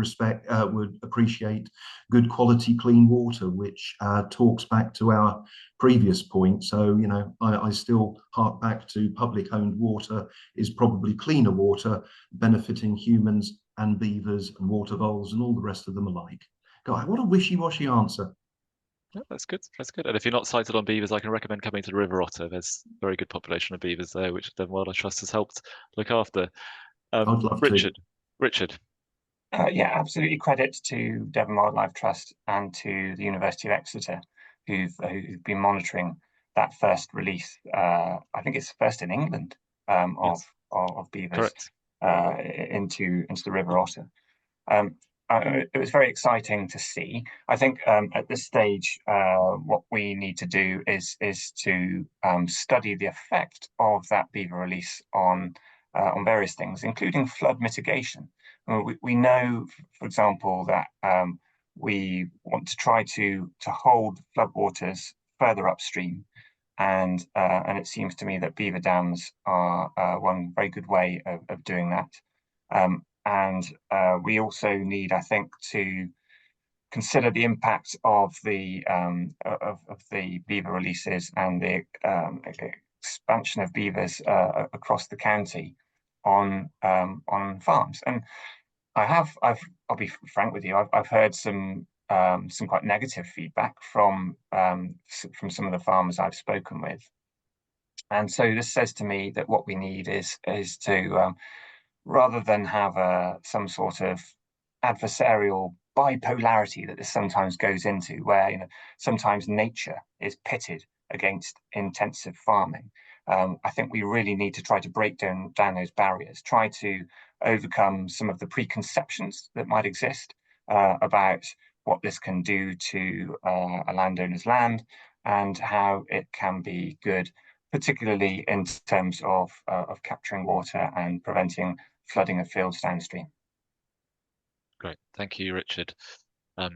appreciate good quality clean water, which talks back to our previous point. So, you know, I still hark back to public owned water is probably cleaner water, benefiting humans and beavers and water voles and all the rest of them alike. God, what a wishy-washy answer. Yeah, that's good. That's good. And if you're not sighted on beavers, I can recommend coming to the River Otter. There's a very good population of beavers there, which the Devon Wildlife Trust has helped look after. I'd love Richard. to. Richard. Yeah, absolutely. Credit to Devon Wildlife Trust and to the University of Exeter, who've been monitoring that first release. I think it's first in England of beavers into the River Otter. It was very exciting to see. I think at this stage, what we need to do is to study the effect of that beaver release on various things, including flood mitigation. We know, for example, that we want to try to hold floodwaters further upstream, and it seems to me that beaver dams are one very good way of doing that. And we also need, I think, to consider the impact of the beaver releases and the expansion of beavers across the county on farms. And I'll be frank with you, I've heard some quite negative feedback from some of the farmers I've spoken with, and so this says to me that what we need is to rather than have some sort of adversarial bipolarity that this sometimes goes into, where, you know, sometimes nature is pitted against intensive farming. I think we really need to try to break down those barriers, try to overcome some of the preconceptions that might exist about what this can do to a landowner's land and how it can be good, particularly in terms of capturing water and preventing flooding of fields downstream. Great, thank you, Richard.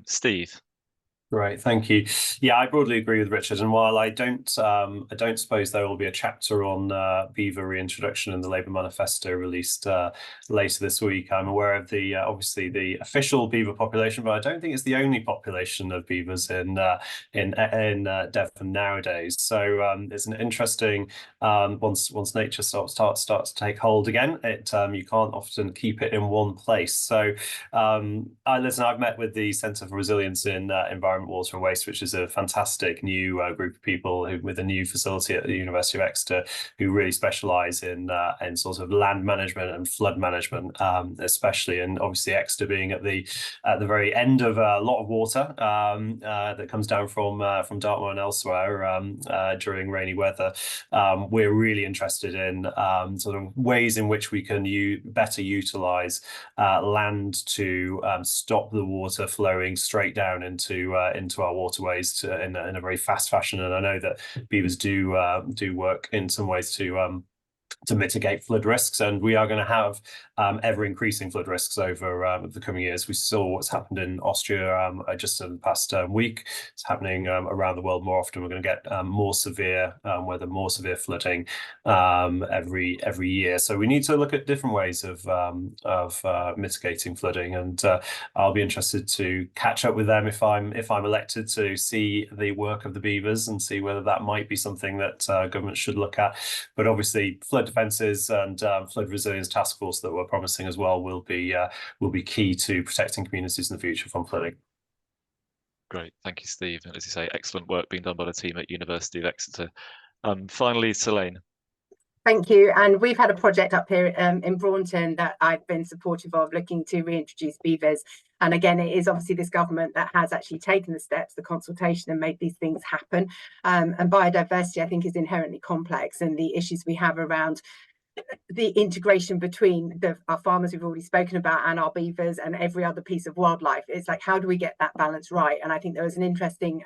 Steve. Right, thank you. Yeah, I broadly agree with Richard. And while I don't suppose there will be a chapter on beaver reintroduction in the Labour manifesto released later this week, I'm aware of the obviously the official beaver population, but I don't think it's the only population of beavers in Devon nowadays. So it's an interesting once nature starts to take hold again. You can't often keep it in one place. So I've met with the Centre for Resilience in Environment, Water and Waste, which is a fantastic new group of people with a new facility at the University of Exeter, who really specialise in sort of land management and flood management, especially, and obviously Exeter being at the very end of a lot of water that comes down from Dartmoor and elsewhere during rainy weather. We're really interested in sort of ways in which we can better utilise land to stop the water flowing straight down into our waterways in a very fast fashion. And I know that beavers do work in some ways to mitigate flood risks, and we are going to have ever increasing flood risks over the coming years. We saw what's happened in Austria just in the past week. It's happening around the world more often. We're going to get more severe weather, more severe flooding every year. So we need to look at different ways of mitigating flooding, and I'll be interested to catch up with them if I'm elected, to see the work of the beavers and see whether that might be something that government should look at. But obviously, flood defences and flood resilience task force that we're promising as well will be key to protecting communities in the future from flooding. Great, thank you, Steve. And as you say, excellent work being done by the team at University of Exeter. Finally, Selene. Thank you. And we've had a project up here in Braunton that I've been supportive of, looking to reintroduce beavers. And again, it is obviously this government that has actually taken the steps, the consultation, and made these things happen. And biodiversity, I think, is inherently complex, and the issues we have around the integration between our farmers we've already spoken about and our beavers and every other piece of wildlife. It's like, how do we get that balance right? And I think there was an interesting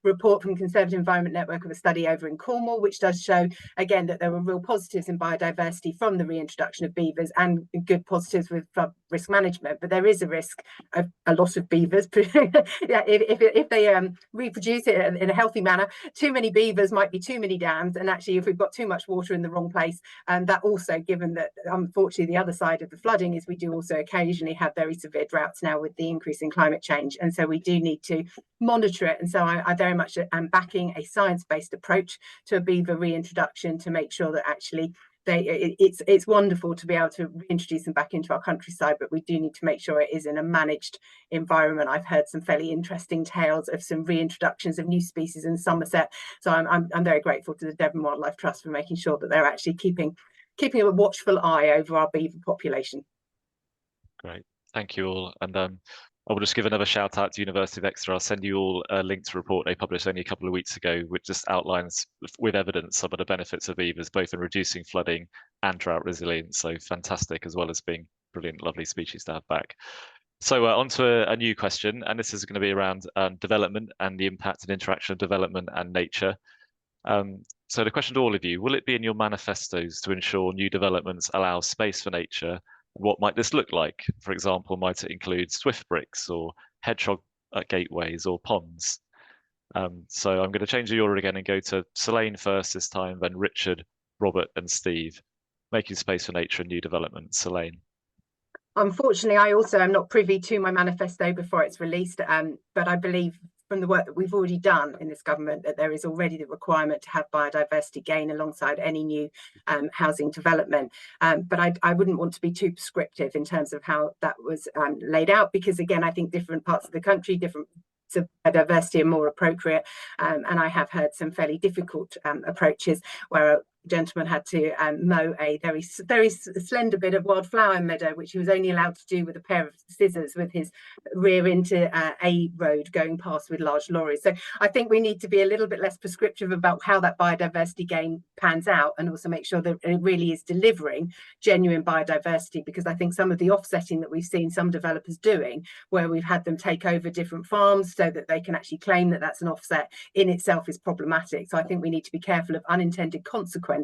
report from Conservative Environment Network of a study over in Cornwall, which does show, again, that there were real positives in biodiversity from the reintroduction of beavers and good positives with flood risk management. But there is a risk of a lot of beavers. if they reproduce it in a healthy manner, too many beavers might be too many dams. And actually, if we've got too much water in the wrong place, and that also, given that unfortunately the other side of the flooding is we do also occasionally have very severe droughts now with the increase in climate change. And so we do need to monitor it. And so I very much am backing a science-based approach to a beaver reintroduction to make sure that actually it's wonderful to be able to reintroduce them back into our countryside, but we do need to make sure it is in a managed environment. I've heard some fairly interesting tales of some reintroductions of new species in Somerset. So I'm very grateful to the Devon Wildlife Trust for making sure that they're actually keeping a watchful eye over our beaver population. Great, thank you all. And I will just give another shout out to University of Exeter. I'll send you all a link to a report they published only a couple of weeks ago, which just outlines with evidence some of the benefits of beavers, both in reducing flooding and drought resilience. So fantastic, as well as being brilliant, lovely species to have back. So on to a new question, and this is going to be around development and the impact and interaction of development and nature. So the question to all of you, will it be in your manifestos to ensure new developments allow space for nature? What might this look like? For example, might it include swift bricks or hedgehog gateways or ponds? So I'm going to change the order again and go to Selene first this time, then Richard, Robert and Steve. Making space for nature and new development. Selene. Unfortunately, I also am not privy to my manifesto before it's released, but I believe from the work that we've already done in this government that there is already the requirement to have biodiversity gain alongside any new housing development. But I wouldn't want to be too prescriptive in terms of how that was laid out, because again, I think different parts of the country, different biodiversity are more appropriate. And I have heard some fairly difficult approaches where a gentleman had to mow a very slender bit of wildflower meadow, which he was only allowed to do with a pair of scissors with his rear into a road going past with large lorries. So I think we need to be a little bit less prescriptive about how that biodiversity gain pans out, and also make sure that it really is delivering genuine biodiversity, because I think some of the offsetting that we've seen some developers doing, where we've had them take over different farms so that they can actually claim that that's an offset, in itself is problematic. So I think we need to be careful of unintended consequences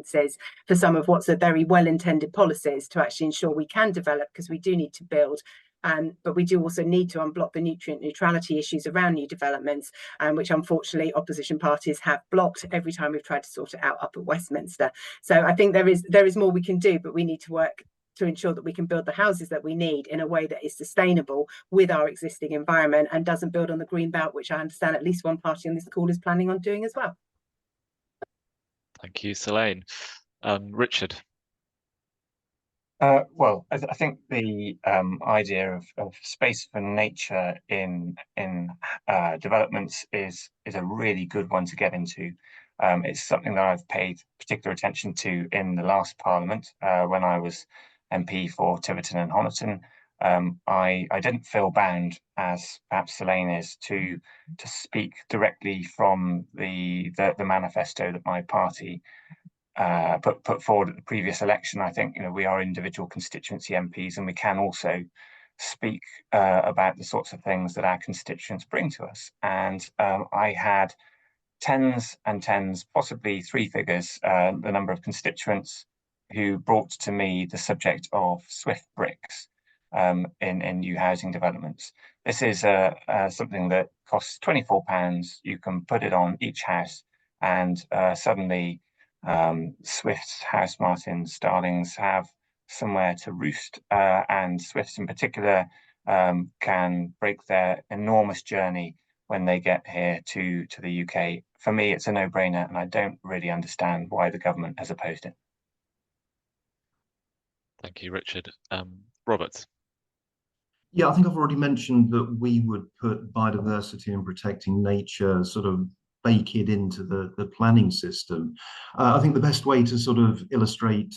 for some of what's a very well-intended policies to actually ensure we can develop, because we do need to build. But we do also need to unblock the nutrient neutrality issues around new developments, which unfortunately opposition parties have blocked every time we've tried to sort it out up at Westminster. So I think there is more we can do, but we need to work to ensure that we can build the houses that we need in a way that is sustainable with our existing environment and doesn't build on the green belt, which I understand at least one party on this call is planning on doing as well. Thank you, Selene. Richard. Well, I think the idea of space for nature in developments is a really good one to get into. It's something that I've paid particular attention to in the last Parliament when I was MP for Tiverton and Honiton. I didn't feel bound, as perhaps Selene is, to speak directly from the manifesto that my party put forward at the previous election. I think we are individual constituency MPs, and we can also speak about the sorts of things that our constituents bring to us. And I had tens and tens, possibly three figures, the number of constituents who brought to me the subject of swift bricks in new housing developments. This is something that costs £24. You can put it on each house, and suddenly swifts, house martins, starlings have somewhere to roost, and swifts in particular can break their enormous journey when they get here to the UK. For me, it's a no-brainer, and I don't really understand why the government has opposed it. Thank you, Richard. Robert. Yeah, I think I've already mentioned that we would put biodiversity and protecting nature, sort of bake it into the planning system. I think the best way to sort of illustrate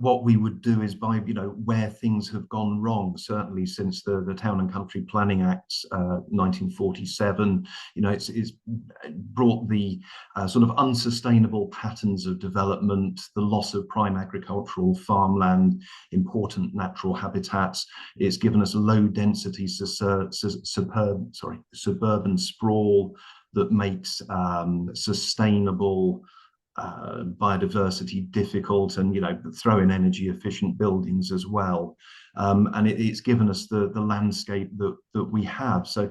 what we would do is by, where things have gone wrong, certainly since the Town and Country Planning Act 1947, it's brought the sort of unsustainable patterns of development, the loss of prime agricultural farmland, important natural habitats. It's given us a low density suburban sprawl that makes sustainable biodiversity difficult, and throw in energy efficient buildings as well, and it's given us the landscape that we have. So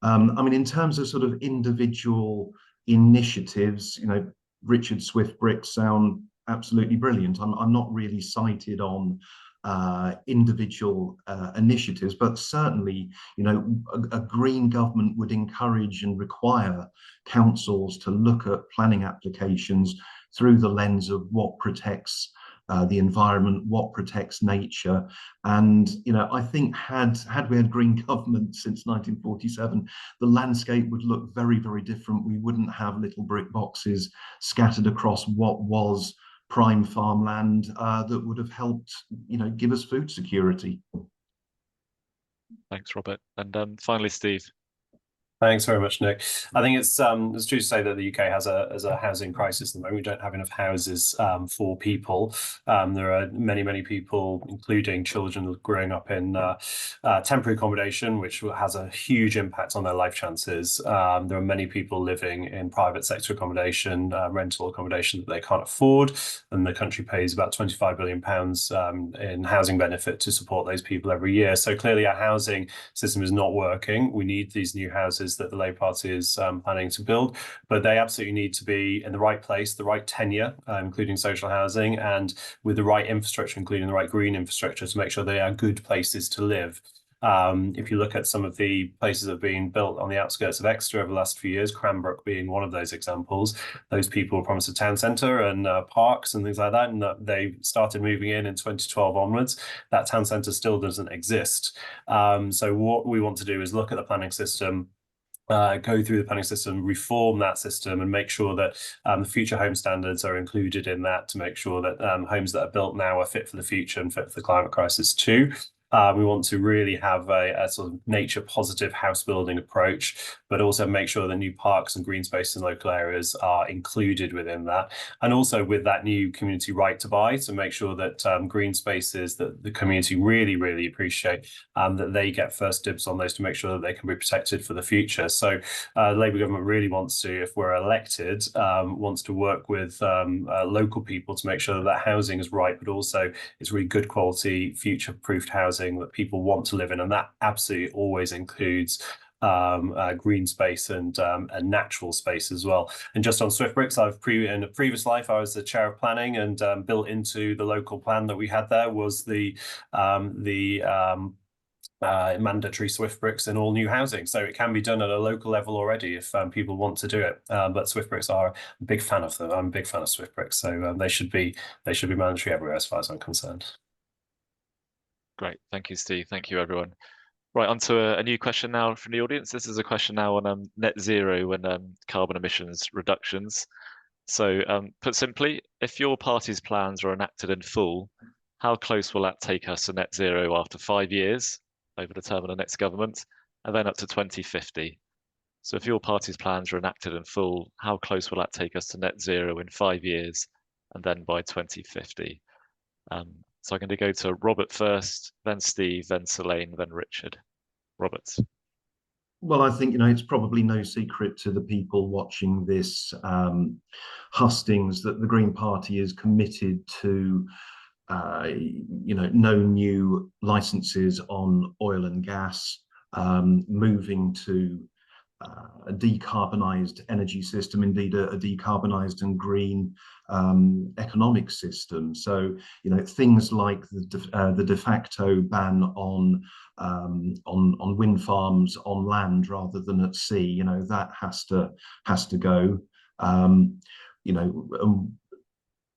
I mean, in terms of sort of individual initiatives, Richard Swift bricks sound absolutely brilliant. I'm not really cited on individual initiatives, but certainly a green government would encourage and require councils to look at planning applications through the lens of what protects the environment, what protects nature. And I think had we had green government since 1947, the landscape would look very, very different. We wouldn't have little brick boxes scattered across what was prime farmland that would have helped give us food security. Thanks, Robert. And finally, Steve. Thanks very much, Nick. I think it's true to say that the UK has a housing crisis at the moment. We don't have enough houses for people. There are many people, including children, growing up in temporary accommodation, which has a huge impact on their life chances. There are many people living in private sector accommodation, rental accommodation that they can't afford, and the country pays about £25 billion in housing benefit to support those people every year. So clearly our housing system is not working. We need these new houses that the Labour Party is planning to build, but they absolutely need to be in the right place, the right tenure, including social housing, and with the right infrastructure, including the right green infrastructure, to make sure they are good places to live. If you look at some of the places that have been built on the outskirts of Exeter over the last few years, Cranbrook being one of those examples, those people were promised a town centre and parks and things like that, and they started moving in 2012 onwards. That town centre still doesn't exist. So what we want to do is look at the planning system, go through the planning system, reform that system, and make sure that the future home standards are included in that, to make sure that homes that are built now are fit for the future and fit for the climate crisis too. We want to really have a sort of nature positive house building approach, but also make sure that new parks and green spaces in local areas are included within that. And also with that new community right to buy, to make sure that green spaces that the community really appreciate, that they get first dibs on those, to make sure that they can be protected for the future. So the Labour government really wants to, if we're elected, wants to work with local people to make sure that housing is right, but also it's really good quality, future-proofed housing that people want to live in, and that absolutely always includes green space and natural space as well. And just on Swift bricks, in a previous life I was the chair of planning, and built into the local plan that we had there was the mandatory Swift bricks in all new housing. So it can be done at a local level already if people want to do it. But Swift bricks are a big fan of them. I'm a big fan of Swift bricks, so they should be mandatory everywhere as far as I'm concerned. Great, thank you, Steve. Thank you, everyone. Right, on to a new question now from the audience. This is a question now on net zero and carbon emissions reductions. So put simply, if your party's plans are enacted in full, how close will that take us to net zero after 5 years, over the term of the next government, and then up to 2050? So if your party's plans are enacted in full, how close will that take us to net zero in 5 years, and then by 2050? So I'm going to go to Robert first, then Steve, then Selene, then Richard. Robert. Well, I think, it's probably no secret to the people watching this hustings that the Green Party is committed to, no new licenses on oil and gas, moving to a decarbonised energy system, indeed a decarbonised and green economic system. So things like the de facto ban on wind farms on land rather than at sea, that has to go.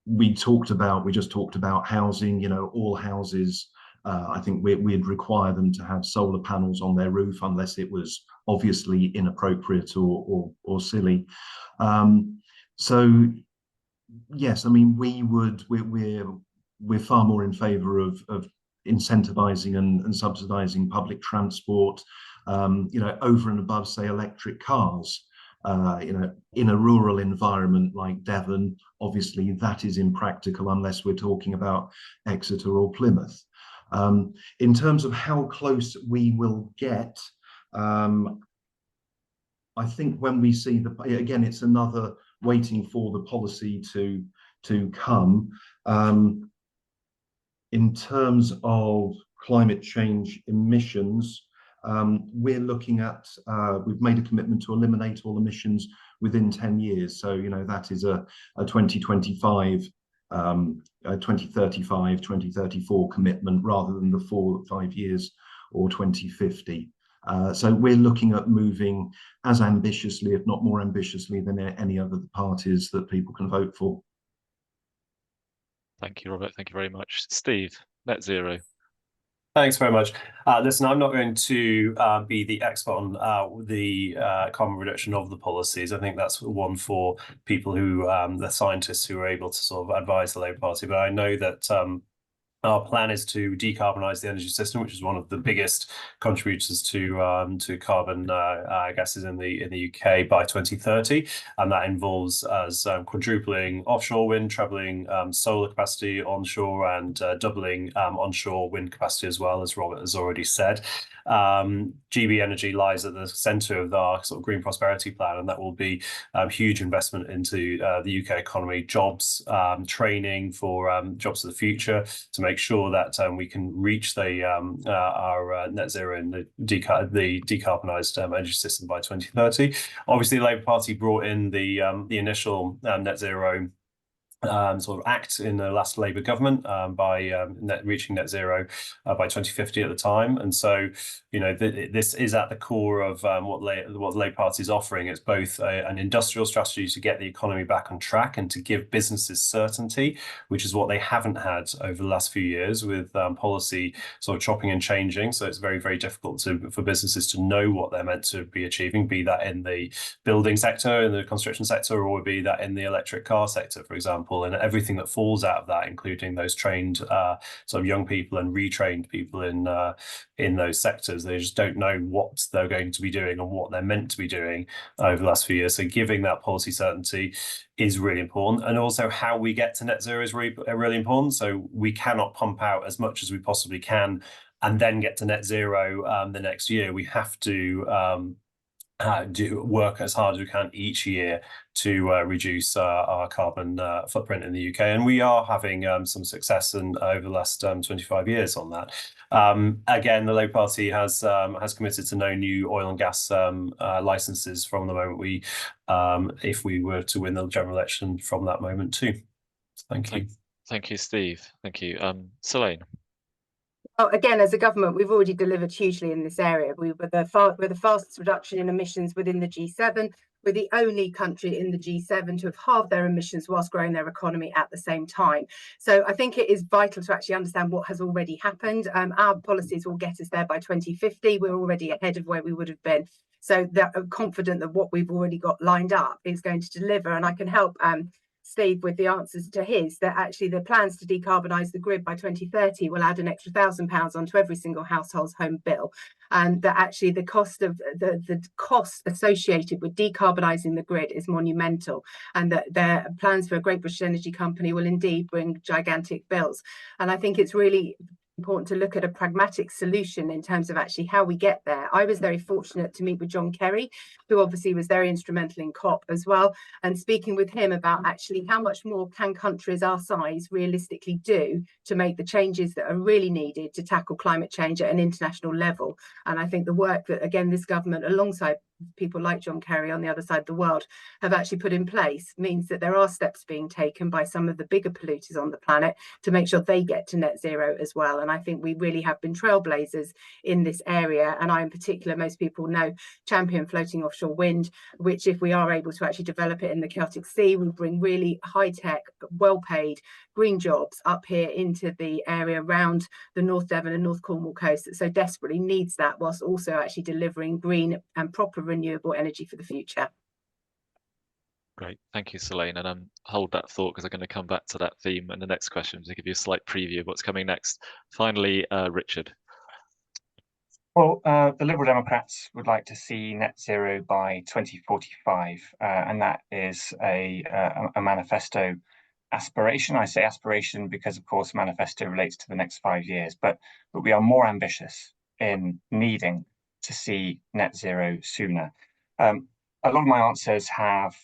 We just talked about housing. All houses, I think we'd require them to have solar panels on their roof, unless it was obviously inappropriate or silly. So yes, I mean, we're we're far more in favour of incentivising and subsidising public transport, you know, over and above, say, electric cars. You know, in a rural environment like Devon, obviously that is impractical unless we're talking about Exeter or Plymouth. In terms of how close we will get, I think when we see again, it's another waiting for the policy to come. In terms of climate change emissions, we're looking at, we've made a commitment to eliminate all emissions within 10 years. So, you know, that is a 2025, 2035, 2034 commitment rather than the 4 or 5 years or 2050. So we're looking at moving as ambitiously, if not more ambitiously, than any other parties that people can vote for. Thank you, Robert. Thank you very much. Steve, net zero. Thanks very much. Listen, I'm not going to be the expert on the carbon reduction of the policies. I think that's one for people who, the scientists who are able to sort of advise the Labour Party. But I know that our plan is to decarbonise the energy system, which is one of the biggest contributors to carbon gases in the UK by 2030, and that involves us quadrupling offshore wind, trebling solar capacity onshore, and doubling onshore wind capacity as well, as Robert has already said. GB Energy lies at the centre of our sort of green prosperity plan, and that will be huge investment into the UK economy, jobs, training for jobs of the future, to make sure that we can reach our net zero in the decarbonised energy system by 2030. Obviously, the Labour Party brought in the initial net zero sort of act in the last Labour government by reaching net zero by 2050 at the time, and so you know this is at the core of what the Labour Party is offering. It's both an industrial strategy to get the economy back on track and to give businesses certainty, which is what they haven't had over the last few years with policy sort of chopping and changing. So it's very, very difficult for businesses to know what they're meant to be achieving, be that in the building sector, in the construction sector, or be that in the electric car sector, for example. And everything that falls out of that, including those trained sort of young people and retrained people in those sectors, they just don't know what they're going to be doing and what they're meant to be doing over the last few years. So giving that policy certainty is really important, and also how we get to net zero is really important. So we cannot pump out as much as we possibly can and then get to net zero the next year. We have to work as hard as we can each year to reduce our carbon footprint in the UK, and we are having some success over the last 25 years on that. Again, the Labour Party has committed to no new oil and gas licences from the moment if we were to win the general election from that moment too. Thank you. Thank you, Steve. Thank you, Selene. Well, again, as a government, we've already delivered hugely in this area. We're the fastest reduction in emissions within the G7. We're the only country in the G7 to have halved their emissions whilst growing their economy at the same time. So I think it is vital to actually understand what has already happened. Our policies will get us there by 2050. We're already ahead of where we would have been. So I'm confident that what we've already got lined up is going to deliver. And I can help Steve with the answers to his, that actually the plans to decarbonise the grid by 2030 will add an extra £1,000 onto every single household's home bill, and that actually the cost of the cost associated with decarbonising the grid is monumental, and that their plans for a Great British Energy Company will indeed bring gigantic bills. And I think it's really important to look at a pragmatic solution in terms of actually how we get there. I was very fortunate to meet with John Kerry, who obviously was very instrumental in COP as well, and speaking with him about actually how much more can countries our size realistically do to make the changes that are really needed to tackle climate change at an international level. And I think the work that, again, this government, alongside people like John Kerry on the other side of the world, have actually put in place means that there are steps being taken by some of the bigger polluters on the planet to make sure they get to net zero as well. And I think we really have been trailblazers in this area. And I, in particular, most people know, champion floating offshore wind, which, if we are able to actually develop it in the Celtic Sea, will bring really high-tech, well-paid green jobs up here into the area around the North Devon and North Cornwall coast that so desperately needs that, whilst also actually delivering green and proper renewable energy for the future. Great, thank you, Selene. And hold that thought because I'm going to come back to that theme in the next question to give you a slight preview of what's coming next. Finally, Richard. Well, the Liberal Democrats would like to see net zero by 2045, and that is a manifesto aspiration. I say aspiration because, of course, manifesto relates to the next 5 years, but we are more ambitious in needing to see net zero sooner. A lot of my answers have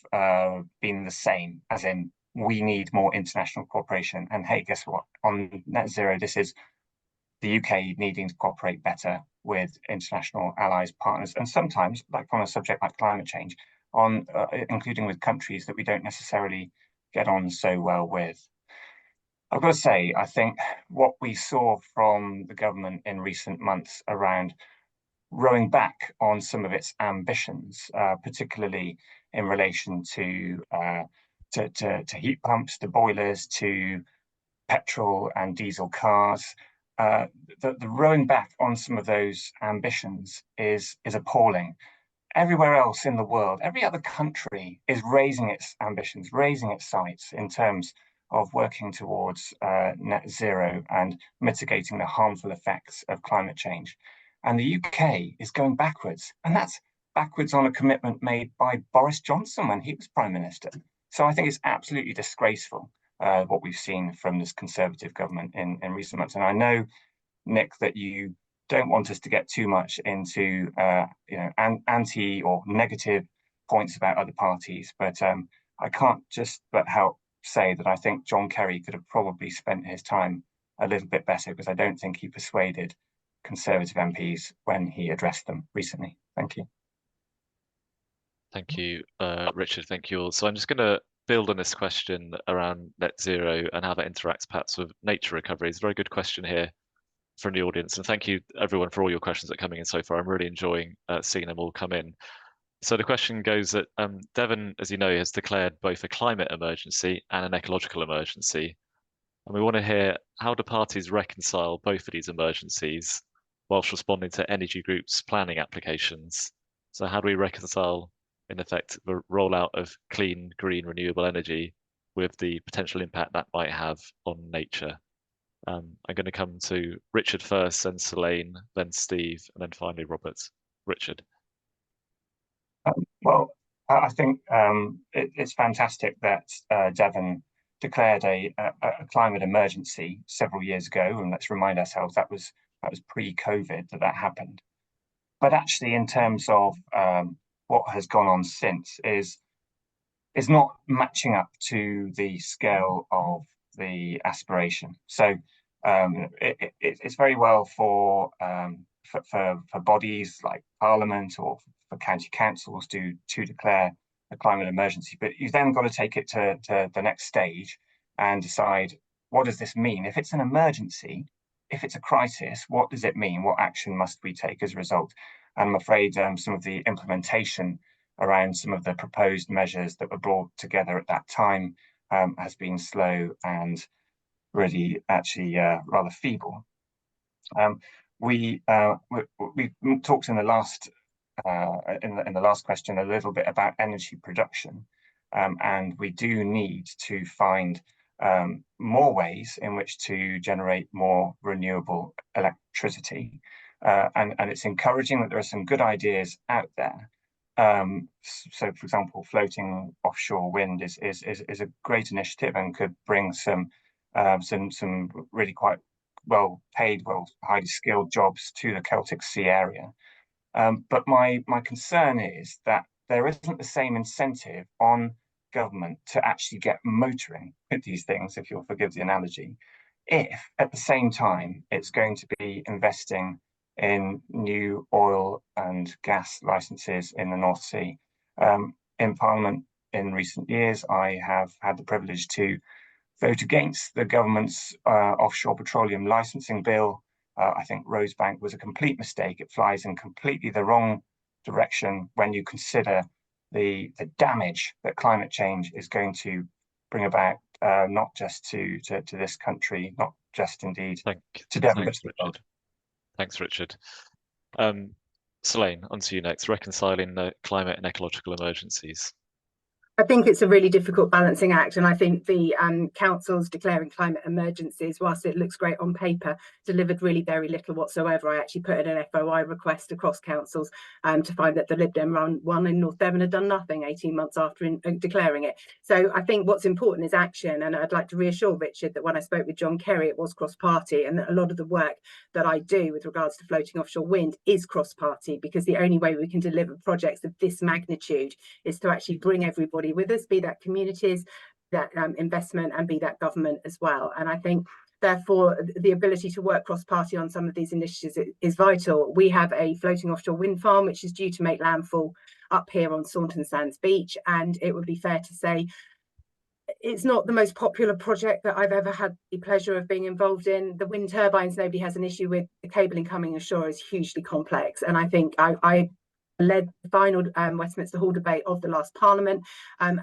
been the same, as in we need more international cooperation. And hey, guess what? On net zero, this is the UK needing to cooperate better with international allies, partners, and sometimes, like on a subject like climate change, on including with countries that we don't necessarily get on so well with. I've got to say, I think what we saw from the government in recent months around rowing back on some of its ambitions, particularly in relation to heat pumps, to boilers, to petrol and diesel cars. The rowing back on some of those ambitions is appalling. Everywhere else in the world, every other country is raising its ambitions, raising its sights in terms of working towards net zero and mitigating the harmful effects of climate change. And the UK is going backwards, and that's backwards on a commitment made by Boris Johnson when he was Prime Minister. So I think it's absolutely disgraceful what we've seen from this Conservative government in recent months. And I know, Nick, that you don't want us to get too much into anti or negative points about other parties, but I can't just but help say that I think John Kerry could have probably spent his time a little bit better, because I don't think he persuaded Conservative MPs when he addressed them recently. Thank you. Thank you, Richard. Thank you all. So I'm just going to build on this question around net zero and how that interacts perhaps with nature recovery. It's a very good question here from the audience. And thank you everyone for all your questions that are coming in so far. I'm really enjoying seeing them all come in. So the question goes that Devon, as you know, has declared both a climate emergency and an ecological emergency. And we want to hear, how do parties reconcile both of these emergencies whilst responding to energy groups' planning applications? So how do we reconcile, in effect, the rollout of clean, green, renewable energy with the potential impact that might have on nature? I'm going to come to Richard first, then Selene, then Steve, and then finally Robert. Richard. Well, I think it's fantastic that Devon declared a climate emergency several years ago, and let's remind ourselves that was pre-COVID that happened. But actually, in terms of what has gone on since, is not matching up to the scale of the aspiration. So it's very well for bodies like Parliament or for county councils to declare a climate emergency, but you've then got to take it to the next stage and decide, what does this mean? If it's an emergency, if it's a crisis, what does it mean? What action must we take as a result? And I'm afraid some of the implementation around some of the proposed measures that were brought together at that time has been slow and really actually rather feeble. We talked in the last question a little bit about energy production, and we do need to find more ways in which to generate more renewable electricity, and it's encouraging that there are some good ideas out there. So, for example, floating offshore wind is a great initiative and could bring some really quite well-paid, highly skilled jobs to the Celtic Sea area. But my concern is that there isn't the same incentive on government to actually get motoring with these things, if you'll forgive the analogy, if at the same time it's going to be investing in new oil and gas licenses in the North Sea. In Parliament in recent years, I have had the privilege to vote against the government's offshore petroleum licensing bill. I think Rosebank was a complete mistake. It flies in completely the wrong direction when you consider the damage that climate change is going to bring about, not just to this country, not just indeed to Devon, but to the world. Thanks, Richard. Selene, on to you next. Reconciling the climate and ecological emergencies. I think it's a really difficult balancing act, and I think the councils declaring climate emergencies, whilst it looks great on paper, delivered really very little whatsoever. I actually put in an FOI request across councils to find that the Lib Dem run one in North Devon had done nothing 18 months after declaring it. So I think what's important is action, and I'd like to reassure Richard that when I spoke with John Kerry, it was cross-party, and that a lot of the work that I do with regards to floating offshore wind is cross-party, because the only way we can deliver projects of this magnitude is to actually bring everybody with us, be that communities, that investment, and be that government as well. And I think therefore the ability to work cross-party on some of these initiatives is vital. We have a floating offshore wind farm which is due to make landfall up here on Saunton Sands Beach, and it would be fair to say it's not the most popular project that I've ever had the pleasure of being involved in. The wind turbines nobody has an issue with. The cabling coming ashore is hugely complex, and I think I led the final Westminster Hall debate of the last Parliament on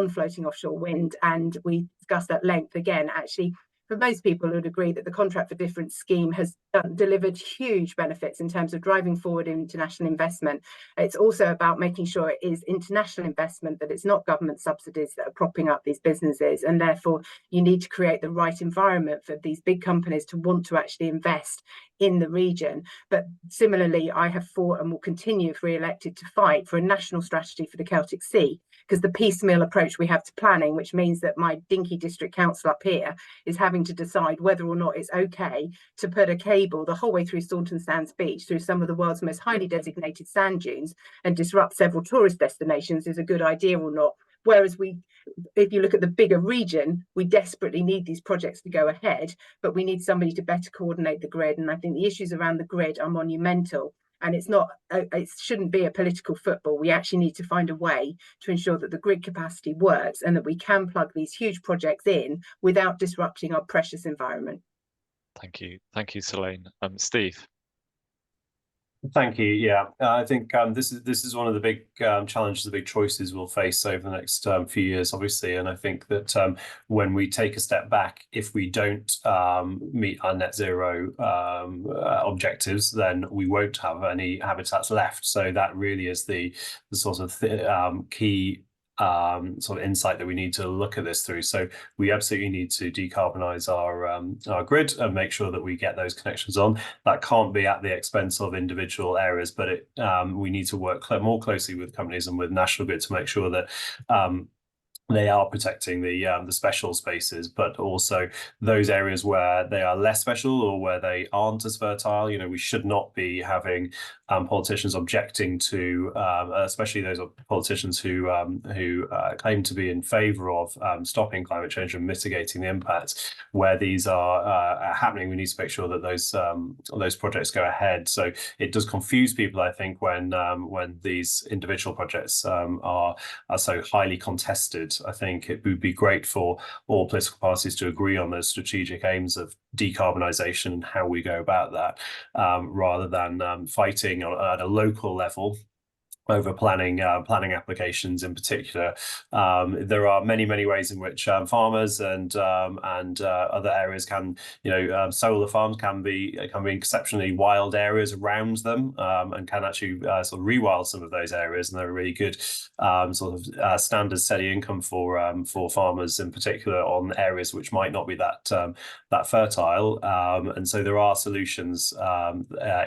floating offshore wind, and we discussed at length again. Actually, for most people who would agree that the Contract for Difference scheme has delivered huge benefits in terms of driving forward international investment. It's also about making sure it is international investment, that it's not government subsidies that are propping up these businesses, and therefore you need to create the right environment for these big companies to want to actually invest in the region. But similarly, I have fought and will continue, if re-elected, to fight for a national strategy for the Celtic Sea, because the piecemeal approach we have to planning, which means that my dinky district council up here is having to decide whether or not it's okay to put a cable the whole way through Saunton Sands Beach, through some of the world's most highly designated sand dunes, and disrupt several tourist destinations, is a good idea or not. Whereas if you look at the bigger region, we desperately need these projects to go ahead, but we need somebody to better coordinate the grid. And I think the issues around the grid are monumental. And it shouldn't be a political football. We actually need to find a way to ensure that the grid capacity works and that we can plug these huge projects in without disrupting our precious environment. Thank you, Selene. Steve. Thank you. Yeah, I think this is one of the big challenges, the big choices we'll face over the next few years, obviously. And I think that when we take a step back, if we don't meet our net zero objectives, then we won't have any habitats left. So that really is the sort of key sort of insight that we need to look at this through. So we absolutely need to decarbonize our grid and make sure that we get those connections on. That can't be at the expense of individual areas, but we need to work more closely with companies and with National Grid to make sure that they are protecting the special spaces, but also those areas where they are less special or where they aren't as fertile. You know, we should not be having politicians objecting to, especially those politicians who claim to be in favour of stopping climate change and mitigating the impacts. Where these are happening, we need to make sure that those projects go ahead. So it does confuse people, I think, when these individual projects are so highly contested. I think it would be great for all political parties to agree on those strategic aims of decarbonisation and how we go about that, rather than fighting at a local level over planning applications in particular. There are many ways in which farmers and other areas can, solar farms can be exceptionally wild areas around them, and can actually sort of rewild some of those areas, and they're a really good sort of standard steady income for farmers in particular on areas which might not be that fertile. And so there are solutions,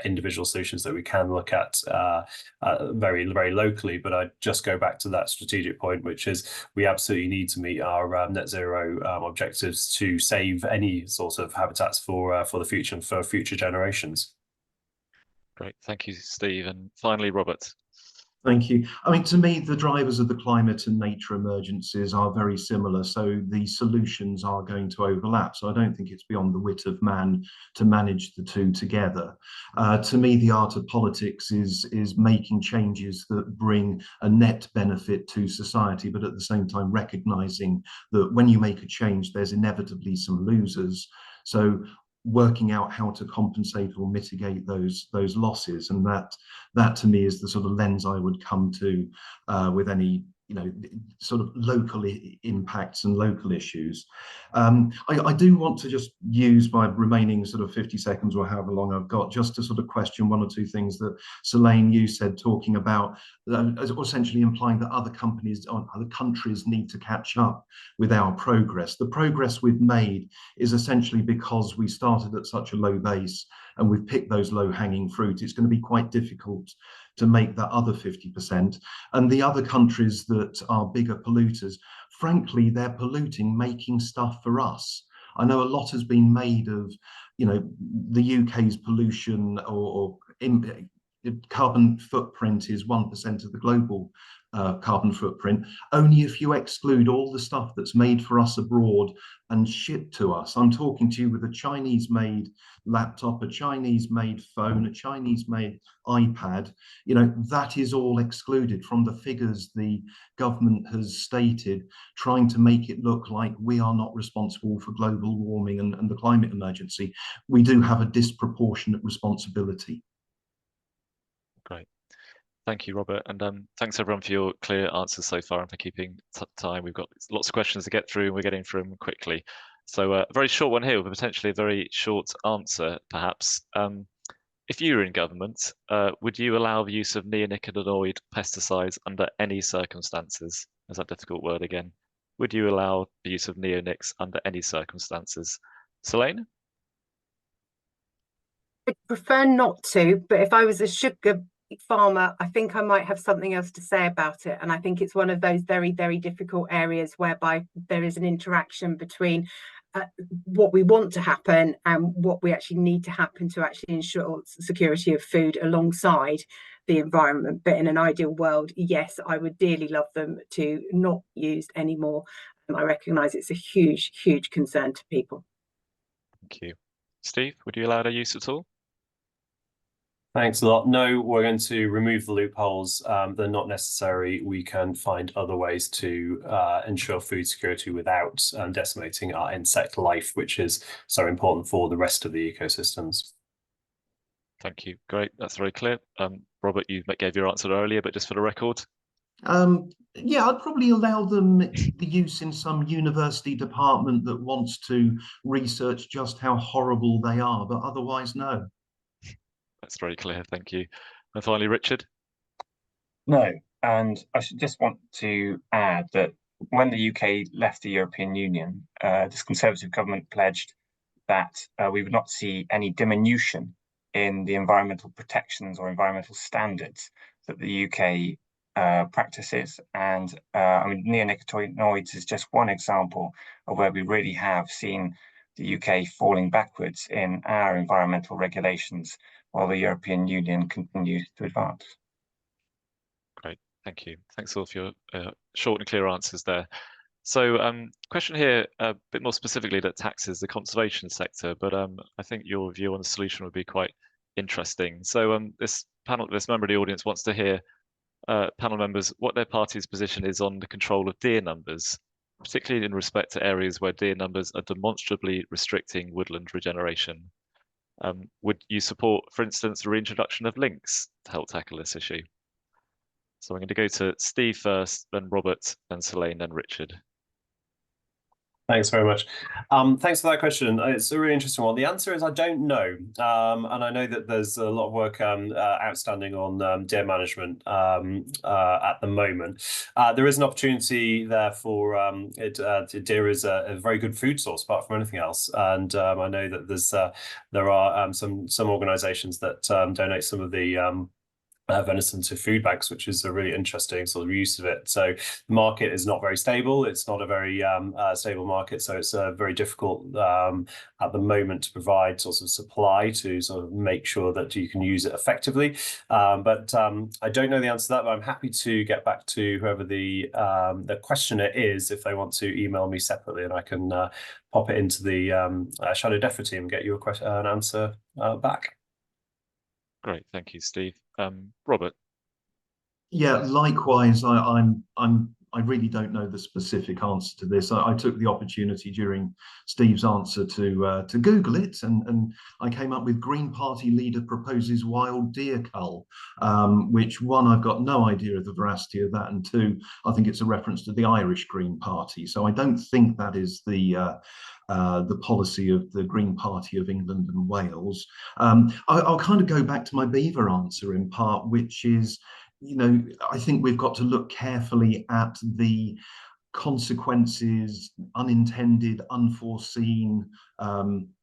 individual solutions that we can look at very locally, but I just go back to that strategic point, which is we absolutely need to meet our net zero objectives to save any sort of habitats for the future and for future generations. Great, thank you, Steve. And finally, Robert. Thank you. I mean, to me, the drivers of the climate and nature emergencies are very similar, so the solutions are going to overlap. So I don't think it's beyond the wit of man to manage the two together. To me, the art of politics is making changes that bring a net benefit to society, but at the same time recognizing that when you make a change, there's inevitably some losers. So working out how to compensate or mitigate those losses, and that to me is the sort of lens I would come to with any sort of local impacts and local issues. I do want to just use my remaining sort of 50 seconds or however long I've got just to sort of question one or two things that Selene, you said, talking about essentially implying that other companies or other countries need to catch up with our progress. The progress we've made is essentially because we started at such a low base and we've picked those low-hanging fruit. It's going to be quite difficult to make that other 50%. And the other countries that are bigger polluters, frankly, they're polluting, making stuff for us. I know a lot has been made of, the UK's pollution or carbon footprint is 1% of the global carbon footprint, only if you exclude all the stuff that's made for us abroad and shipped to us. I'm talking to you with a Chinese-made laptop, a Chinese-made phone, a Chinese-made iPad. That is all excluded from the figures the government has stated, trying to make it look like we are not responsible for global warming and the climate emergency. We do have a disproportionate responsibility. Great. Thank you, Robert. And thanks everyone for your clear answers so far and for keeping time. We've got lots of questions to get through and we're getting through them quickly. So a very short one here, but potentially a very short answer, perhaps. If you were in government, would you allow the use of neonicotinoid pesticides under any circumstances? There's that difficult word again. Would you allow the use of neonics under any circumstances? Selene? I'd prefer not to, but if I was a sugar farmer, I think I might have something else to say about it. And I think it's one of those very, very difficult areas whereby there is an interaction between what we want to happen and what we actually need to happen to actually ensure security of food alongside the environment. But in an ideal world, yes, I would dearly love them to not used anymore. I recognise it's a huge, huge concern to people. Thank you. Steve, would you allow their use at all? Thanks a lot. No, we're going to remove the loopholes. They're not necessary. We can find other ways to ensure food security without decimating our insect life, which is so important for the rest of the ecosystems. Thank you. Great. That's very clear. Robert, you gave your answer earlier, but just for the record. Yeah, I'd probably allow them the use in some university department that wants to research just how horrible they are, but otherwise, no. That's very clear. Thank you. And finally, Richard? No, and I should just want to add that when the UK left the European Union, this Conservative government pledged that we would not see any diminution in the environmental protections or environmental standards that the UK practices. And I mean, neonicotinoids is just one example of where we really have seen the UK falling backwards in our environmental regulations while the European Union continues to advance. Great, thank you. Thanks all for your short and clear answers there. So question here, a bit more specifically that taxes the conservation sector, but I think your view on the solution would be quite interesting. So this member of the audience wants to hear panel members what their party's position is on the control of deer numbers, particularly in respect to areas where deer numbers are demonstrably restricting woodland regeneration. Would you support, for instance, the reintroduction of lynx to help tackle this issue? So I'm going to go to Steve first, then Robert, then Selene, then Richard. Thanks very much. Thanks for that question. It's a really interesting one. The answer is I don't know. And I know that there's a lot of work outstanding on deer management at the moment. There is an opportunity there for deer is a very good food source apart from anything else. And I know that there are some organisations that donate some of the venison to food banks, which is a really interesting sort of use of it. So the market is not very stable. It's not a very stable market. So it's very difficult at the moment to provide sorts of supply to sort of make sure that you can use it effectively. But I don't know the answer to that, but I'm happy to get back to whoever the questioner is if they want to email me separately, and I can pop it into the Shadow DEFRA team and get you an answer back. Great, thank you, Steve. Robert. Yeah, likewise, I'm I really don't know the specific answer to this. I took the opportunity during Steve's answer to Google it, and I came up with Green Party leader proposes wild deer cull, which, one, I've got no idea of the veracity of that, and two, I think it's a reference to the Irish Green Party. So I don't think that is the policy of the Green Party of England and Wales. I'll kind of go back to my beaver answer in part, which is, I think we've got to look carefully at the consequences, unintended, unforeseen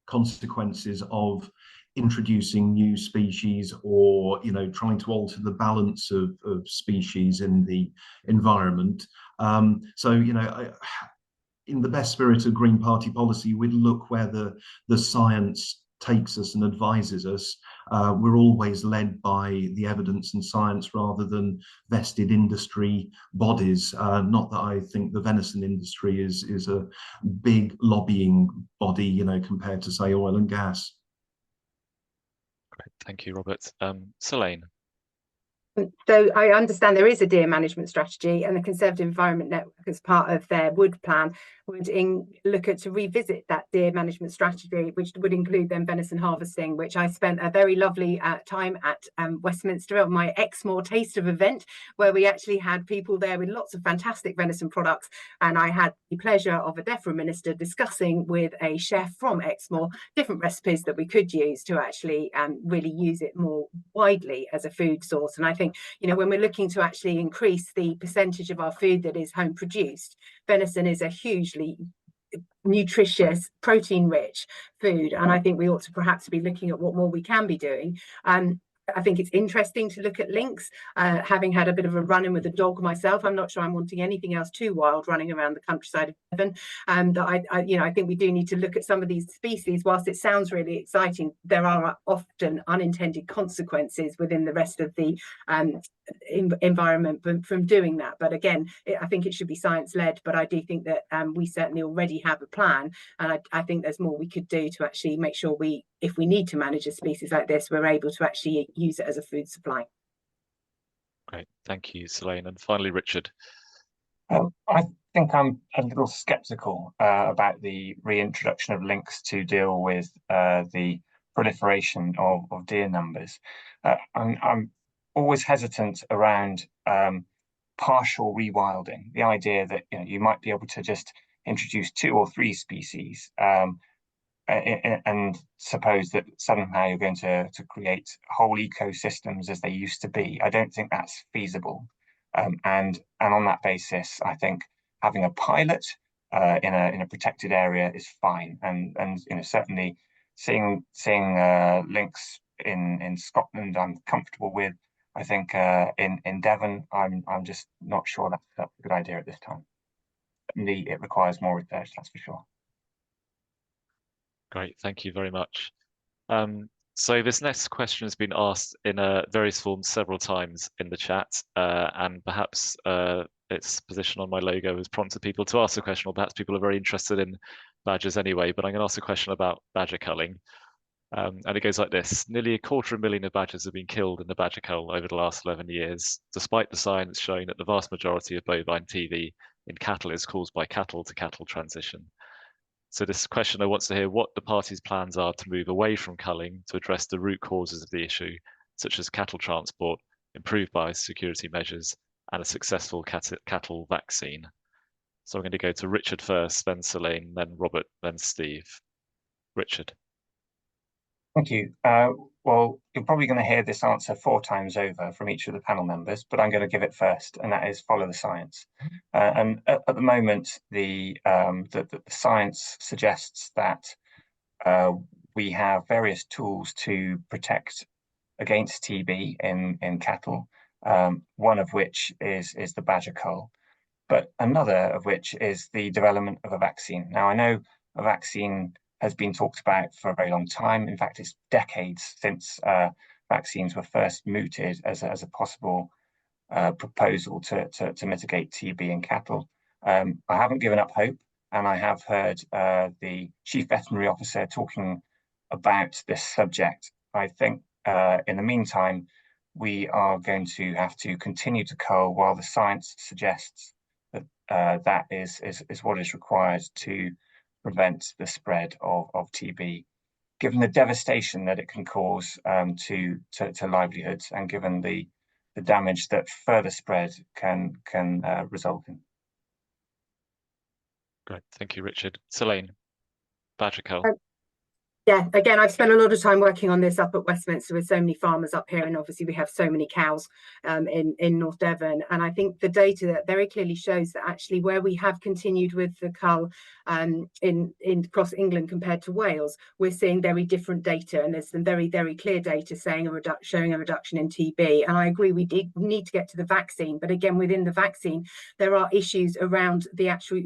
consequences of introducing new species, or trying to alter the balance of species in the environment. In the best spirit of Green Party policy, we'd look where the science takes us and advises us. We're always led by the evidence and science rather than vested industry bodies. Not that I think the venison industry is a big lobbying body, compared to, say, oil and gas. Great, thank you, Robert. Selene. So I understand there is a deer management strategy, and the Conservative Environment Network, as part of their Wood plan, would look at to revisit that deer management strategy, which would include then venison harvesting, which I spent a very lovely time at Westminster on my Exmoor Taster event, where we actually had people there with lots of fantastic venison products, and I had the pleasure of a DEFRA minister discussing with a chef from Exmoor different recipes that we could use to actually really use it more widely as a food source. And I think, when we're looking to actually increase the percentage of our food that is home produced, venison is a hugely nutritious, protein rich food, and I think we ought to perhaps be looking at what more we can be doing. I think it's interesting to look at lynx. Having had a bit of a run-in with a dog myself, I'm not sure I'm wanting anything else too wild running around the countryside of Devon. I think we do need to look at some of these species. Whilst it sounds really exciting, there are often unintended consequences within the rest of the environment from doing that. But again, I think it should be science-led, but I do think that we certainly already have a plan, and I think there's more we could do to actually make sure if we need to manage a species like this, we're able to actually use it as a food supply. Great, thank you, Selene. And finally, Richard. I think I'm a little sceptical about the reintroduction of lynx to deal with the proliferation of deer numbers. I'm always hesitant around partial rewilding. The idea that you might be able to just introduce 2 or 3 species and suppose that somehow you're going to create whole ecosystems as they used to be. I don't think that's feasible. And on that basis, I think having a pilot in a protected area is fine. And certainly seeing lynx in Scotland, I'm comfortable with. I think in Devon, I'm just not sure that's a good idea at this time. Certainly, it requires more research, that's for sure. Great, thank you very much. So this next question has been asked in various forms several times in the chat, and perhaps its position on my logo has prompted people to ask the question, or perhaps people are very interested in badgers anyway, but I'm going to ask a question about badger culling. And it goes like this: nearly 250,000 of badgers have been killed in the badger cull over the last 11 years, despite the science showing that the vast majority of bovine TV in cattle is caused by cattle-to-cattle transition. So this question, I want to hear what the party's plans are to move away from culling to address the root causes of the issue, such as cattle transport, improved biosecurity measures, and a successful cattle vaccine. So I'm going to go to Richard first, then Selene, then Robert, then Steve. Richard. Thank you. Well, you're probably going to hear this answer 4 times over from each of the panel members, but I'm going to give it first, and that is follow the science. And at the moment, the science suggests that we have various tools to protect against TB in cattle, one of which is the badger cull, but another of which is the development of a vaccine. Now, I know a vaccine has been talked about for a very long time. In fact, it's decades since vaccines were first mooted as a possible proposal to mitigate TB in cattle. I haven't given up hope, and I have heard the Chief Veterinary Officer talking about this subject. I think in the meantime, we are going to have to continue to cull while the science suggests that that is what is required to prevent the spread of TB, given the devastation that it can cause to livelihoods, and given the damage that further spread can result in. Great, thank you, Richard. Selene, badger cull. Yeah, again, I've spent a lot of time working on this up at Westminster with so many farmers up here, and obviously we have so many cows in North Devon. And I think the data that very clearly shows that actually where we have continued with the cull in across England compared to Wales, we're seeing very different data, and there's some very, very clear data saying showing a reduction in TB. And I agree, we need to get to the vaccine, but again, within the vaccine, there are issues around the actual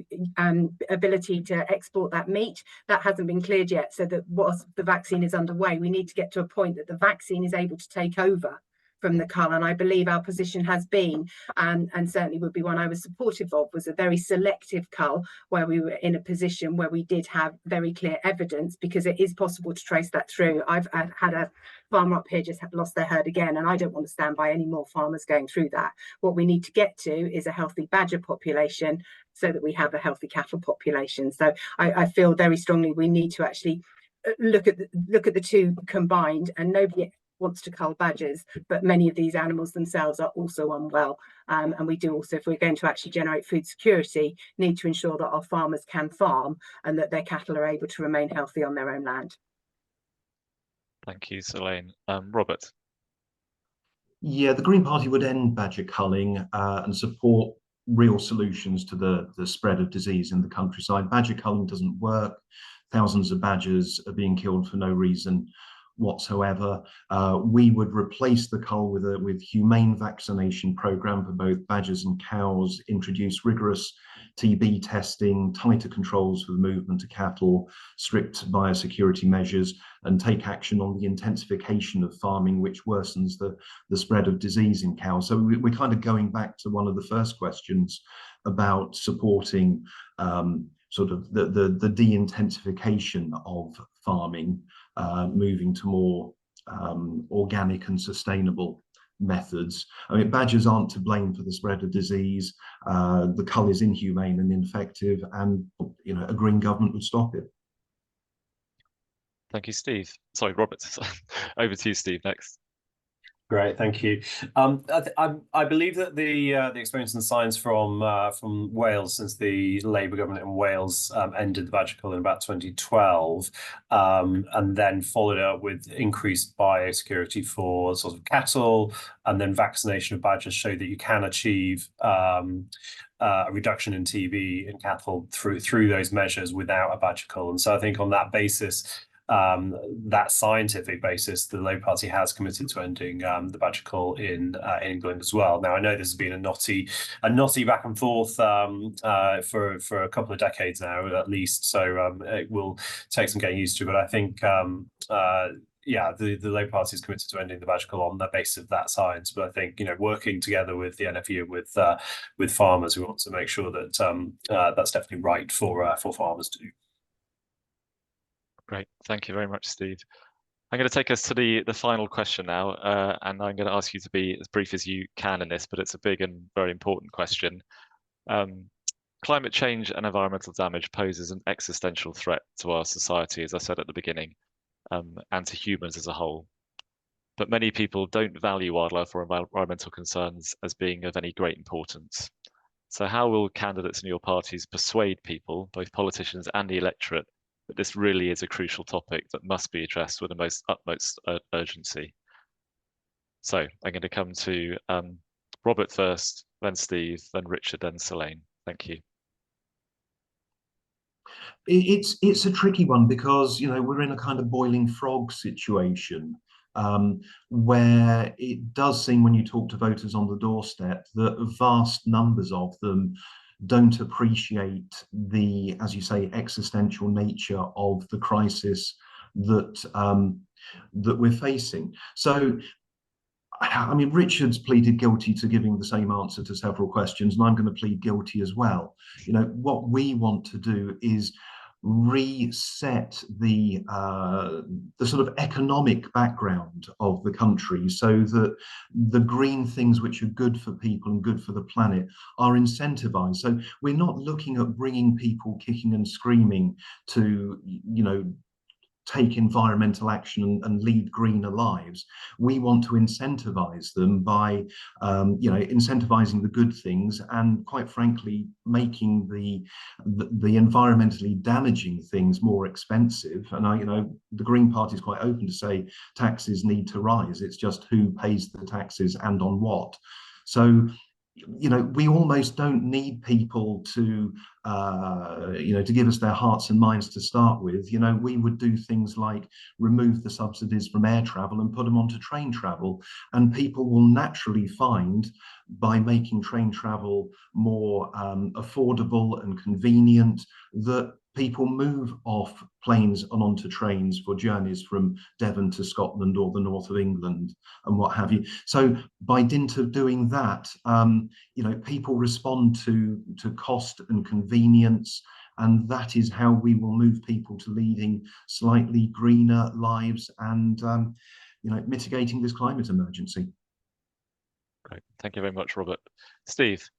ability to export that meat that hasn't been cleared yet. So that whilst the vaccine is underway, we need to get to a point that the vaccine is able to take over from the cull. And I believe our position has been, and certainly would be one I was supportive of, was a very selective cull, where we were in a position where we did have very clear evidence, because it is possible to trace that through. I've had a farmer up here just lost their herd again, and I don't want to stand by any more farmers going through that. What we need to get to is a healthy badger population, so that we have a healthy cattle population. So I feel very strongly we need to actually look at the two combined, and nobody wants to cull badgers, but many of these animals themselves are also unwell, and we do also, if we're going to actually generate food security, need to ensure that our farmers can farm and that their cattle are able to remain healthy on their own land. Thank you, Selene. Robert. Yeah, the Green Party would end badger culling and support real solutions to the spread of disease in the countryside. Badger culling doesn't work. Thousands of badgers are being killed for no reason whatsoever. We would replace the cull with humane vaccination program for both badgers and cows, introduce rigorous TB testing, tighter controls for the movement of cattle, strict biosecurity measures, and take action on the intensification of farming, which worsens the spread of disease in cows. So we're kind of going back to one of the first questions about supporting sort of the de-intensification of farming, moving to more organic and sustainable methods. I mean, badgers aren't to blame for the spread of disease. The cull is inhumane and ineffective, and a Green government would stop it. Thank you, Steve. Sorry, Robert. Over to you, Steve, next. Great, thank you. I believe that the experience and science from Wales, since the Labour government in Wales ended the badger cull in about 2012, and then followed up with increased biosecurity for sort of cattle, and then vaccination of badgers, showed that you can achieve a reduction in TB in cattle through those measures without a badger cull. And so I think on that basis, that scientific basis, the Labour Party has committed to ending the badger cull in England as well. Now, I know this has been a knotty back and forth for a couple of decades now, at least. So it will take some getting used to. But I think yeah, the Labour Party is committed to ending the badger cull on the basis of that science. But I think working together with the NFU, with farmers, we want to make sure that that's definitely right for farmers to do. Great, thank you very much, Steve. I'm going to take us to the final question now, and I'm going to ask you to be as brief as you can in this, but it's a big and very important question. Climate change and environmental damage poses an existential threat to our society, as I said at the beginning, and to humans as a whole. But many people don't value wildlife or environmental concerns as being of any great importance. So how will candidates in your parties persuade people, both politicians and the electorate, that this really is a crucial topic that must be addressed with the utmost urgency? So I'm going to come to Robert first, then Steve, then Richard, then Selene. Thank you. It's a tricky one, because we're in a kind of boiling frog situation, where it does seem, when you talk to voters on the doorstep, that vast numbers of them don't appreciate the, as you say, existential nature of the crisis that we're facing. So, I mean, Richard's pleaded guilty to giving the same answer to several questions, and I'm going to plead guilty as well. What we want to do is reset the sort of economic background of the country, so that the green things which are good for people and good for the planet are incentivized. So we're not looking at bringing people kicking and screaming to, you know, take environmental action and lead greener lives. We want to incentivize them by, you know, incentivizing the good things, and quite frankly, making the environmentally damaging things more expensive. And you know, the Green Party is quite open to say taxes need to rise. It's just who pays the taxes and on what. So, you know, we almost don't need people to, you know, to give us their hearts and minds to start with. You know, we would do things like remove the subsidies from air travel and put them onto train travel. And people will naturally find, by making train travel more affordable and convenient, that people move off planes and onto trains for journeys from Devon to Scotland or the north of England and what have you. So by dint of doing that, you know, people respond to cost and convenience, and that is how we will move people to leading slightly greener lives and, you know, mitigating this climate emergency. Great, thank you very much, Robert. Steve.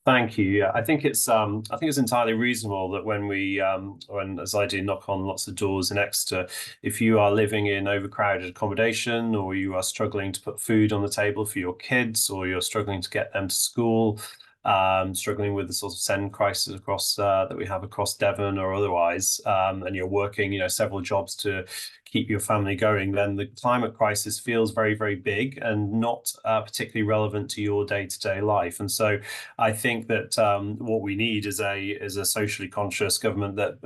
Thank you. Yeah, I think it's entirely reasonable that when we as I do, knock on lots of doors in Exeter, if you are living in overcrowded accommodation, or you are struggling to put food on the table for your kids, or you're struggling to get them to school, struggling with the sort of SEND crisis across that we have across Devon or otherwise, and you're working, you know, several jobs to keep your family going, then the climate crisis feels very, very big and not particularly relevant to your day-to-day life. And so I think that what we need is a socially conscious government that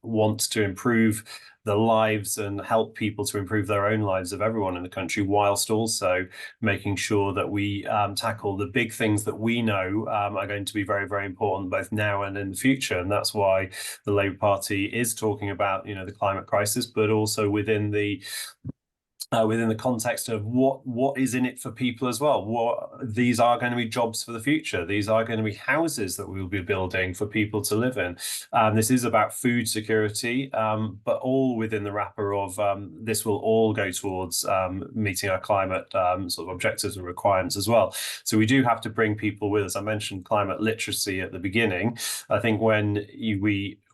wants to improve the lives and help people to improve their own lives of everyone in the country, whilst also making sure that we tackle the big things that we know are going to be very, very important both now and in the future. And that's why the Labour Party is talking about, you know, the climate crisis, but also within the context of what is in it for people as well. These are going to be jobs for the future. These are going to be houses that we'll be building for people to live in. This is about food security, but all within the wrapper of this will all go towards meeting our climate sort of objectives and requirements as well. So we do have to bring people with us. I mentioned climate literacy at the beginning. I think when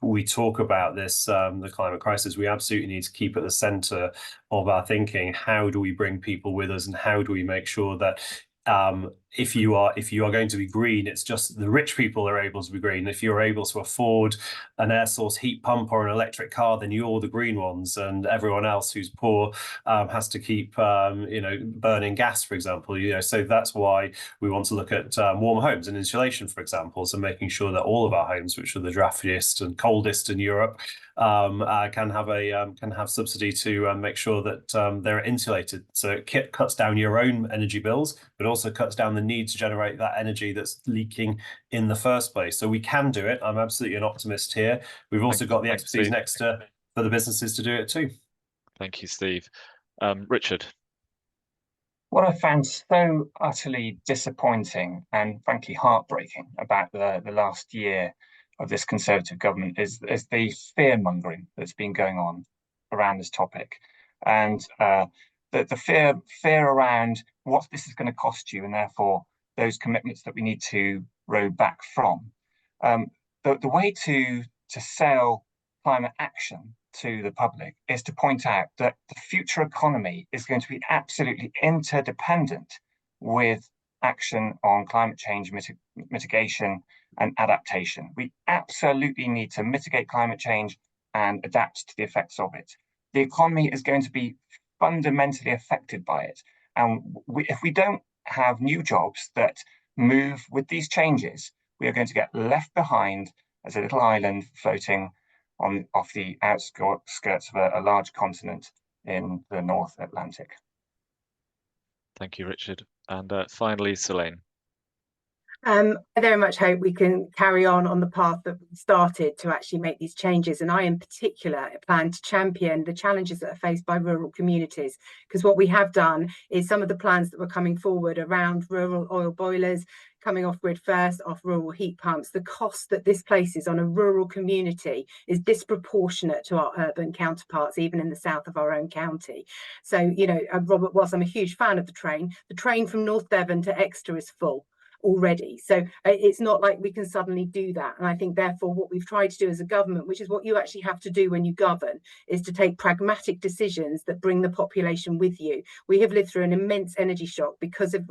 we talk about this, the climate crisis, we absolutely need to keep at the centre of our thinking, how do we bring people with us, and how do we make sure that if you are going to be green, it's just the rich people are able to be green. If you're able to afford an air source heat pump or an electric car, then you're the green ones, and everyone else who's poor has to keep you know, burning gas, for example. You know, so that's why we want to look at warmer homes and insulation, for example. So making sure that all of our homes, which are the draftiest and coldest in Europe, can have subsidy to make sure that they're insulated. So it cuts down your own energy bills, but also cuts down the need to generate that energy that's leaking in the first place. So we can do it. I'm absolutely an optimist here. We've also got the expertise next to for the businesses to do it too. Thank you, Steve. Richard. What I found so utterly disappointing and frankly heartbreaking about the last year of this Conservative government is the fear-mongering that's been going on around this topic, and the fear around what this is going to cost you, and therefore those commitments that we need to row back from. The way to sell climate action to the public is to point out that the future economy is going to be absolutely interdependent with action on climate change mitigation and adaptation. We absolutely need to mitigate climate change and adapt to the effects of it. The economy is going to be fundamentally affected by it. And if we don't have new jobs that move with these changes, we are going to get left behind as a little island floating off the outskirts of a large continent in the North Atlantic. Thank you, Richard. And finally, Selene. I very much hope we can carry on the path that we started to actually make these changes. And I, in particular, plan to champion the challenges that are faced by rural communities, because what we have done is some of the plans that were coming forward around rural oil boilers, coming off grid first, off rural heat pumps, the cost that this places on a rural community is disproportionate to our urban counterparts, even in the south of our own county. So, you know, Robert, whilst I'm a huge fan of the train from North Devon to Exeter is full already. So it's not like we can suddenly do that. And I think therefore what we've tried to do as a government, which is what you actually have to do when you govern, is to take pragmatic decisions that bring the population with you. We have lived through an immense energy shock because of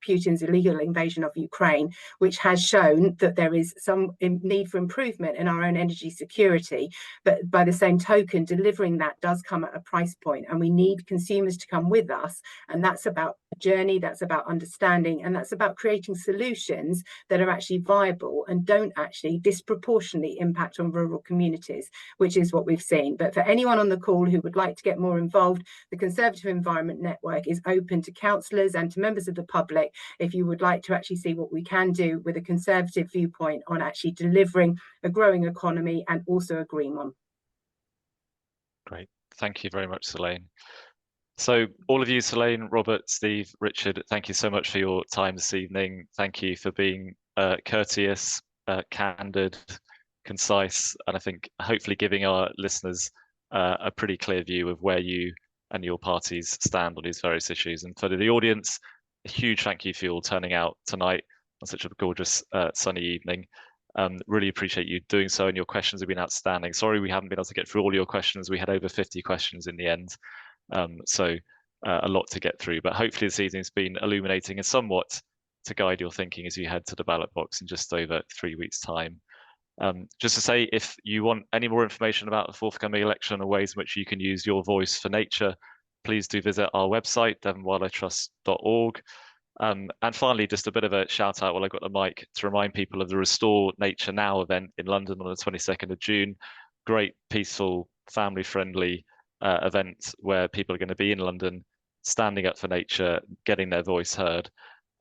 Putin's illegal invasion of Ukraine, which has shown that there is some need for improvement in our own energy security. But by the same token, delivering that does come at a price point, and we need consumers to come with us. And that's about a journey, that's about understanding, and that's about creating solutions that are actually viable and don't actually disproportionately impact on rural communities, which is what we've seen. But for anyone on the call who would like to get more involved, the Conservative Environment Network is open to councillors and to members of the public if you would like to actually see what we can do with a Conservative viewpoint on actually delivering a growing economy and also a green one. Great. Thank you very much, Selene. So all of you, Selene, Robert, Steve, Richard, thank you so much for your time this evening. Thank you for being courteous, candid, concise, and I think hopefully giving our listeners a pretty clear view of where you and your parties stand on these various issues. And for the audience, a huge thank you for you all turning out tonight on such a gorgeous sunny evening. Really appreciate you doing so, and your questions have been outstanding. Sorry we haven't been able to get through all your questions. We had over 50 questions in the end, so a lot to get through. But hopefully this evening's been illuminating and somewhat to guide your thinking as you head to the ballot box in just over 3 weeks' time. Just to say, if you want any more information about the forthcoming election or ways in which you can use your voice for nature, please do visit our website, devonwildlifetrust.org. And finally, just a bit of a shout out while I got the mic to remind people of the Restore Nature Now event in London on the 22nd of June. Great, peaceful, family-friendly event where people are going to be in London, standing up for nature, getting their voice heard.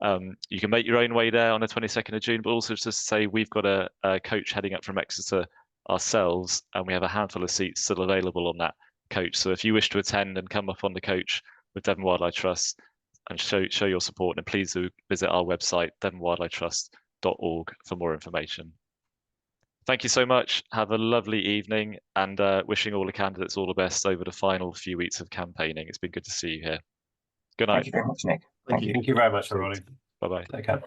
You can make your own way there on the 22nd of June, but also just to say we've got a coach heading up from Exeter ourselves, and we have a handful of seats still available on that coach. So if you wish to attend and come up on the coach with Devon Wildlife Trust and show your support, then please do visit our website, devonwildlifetrust.org, for more information. Thank you so much. Have a lovely evening, and wishing all the candidates all the best over the final few weeks of campaigning. It's been good to see you here. Good night. Thank you very much, Nick. Thank you very much, everybody. Bye-bye. Take care.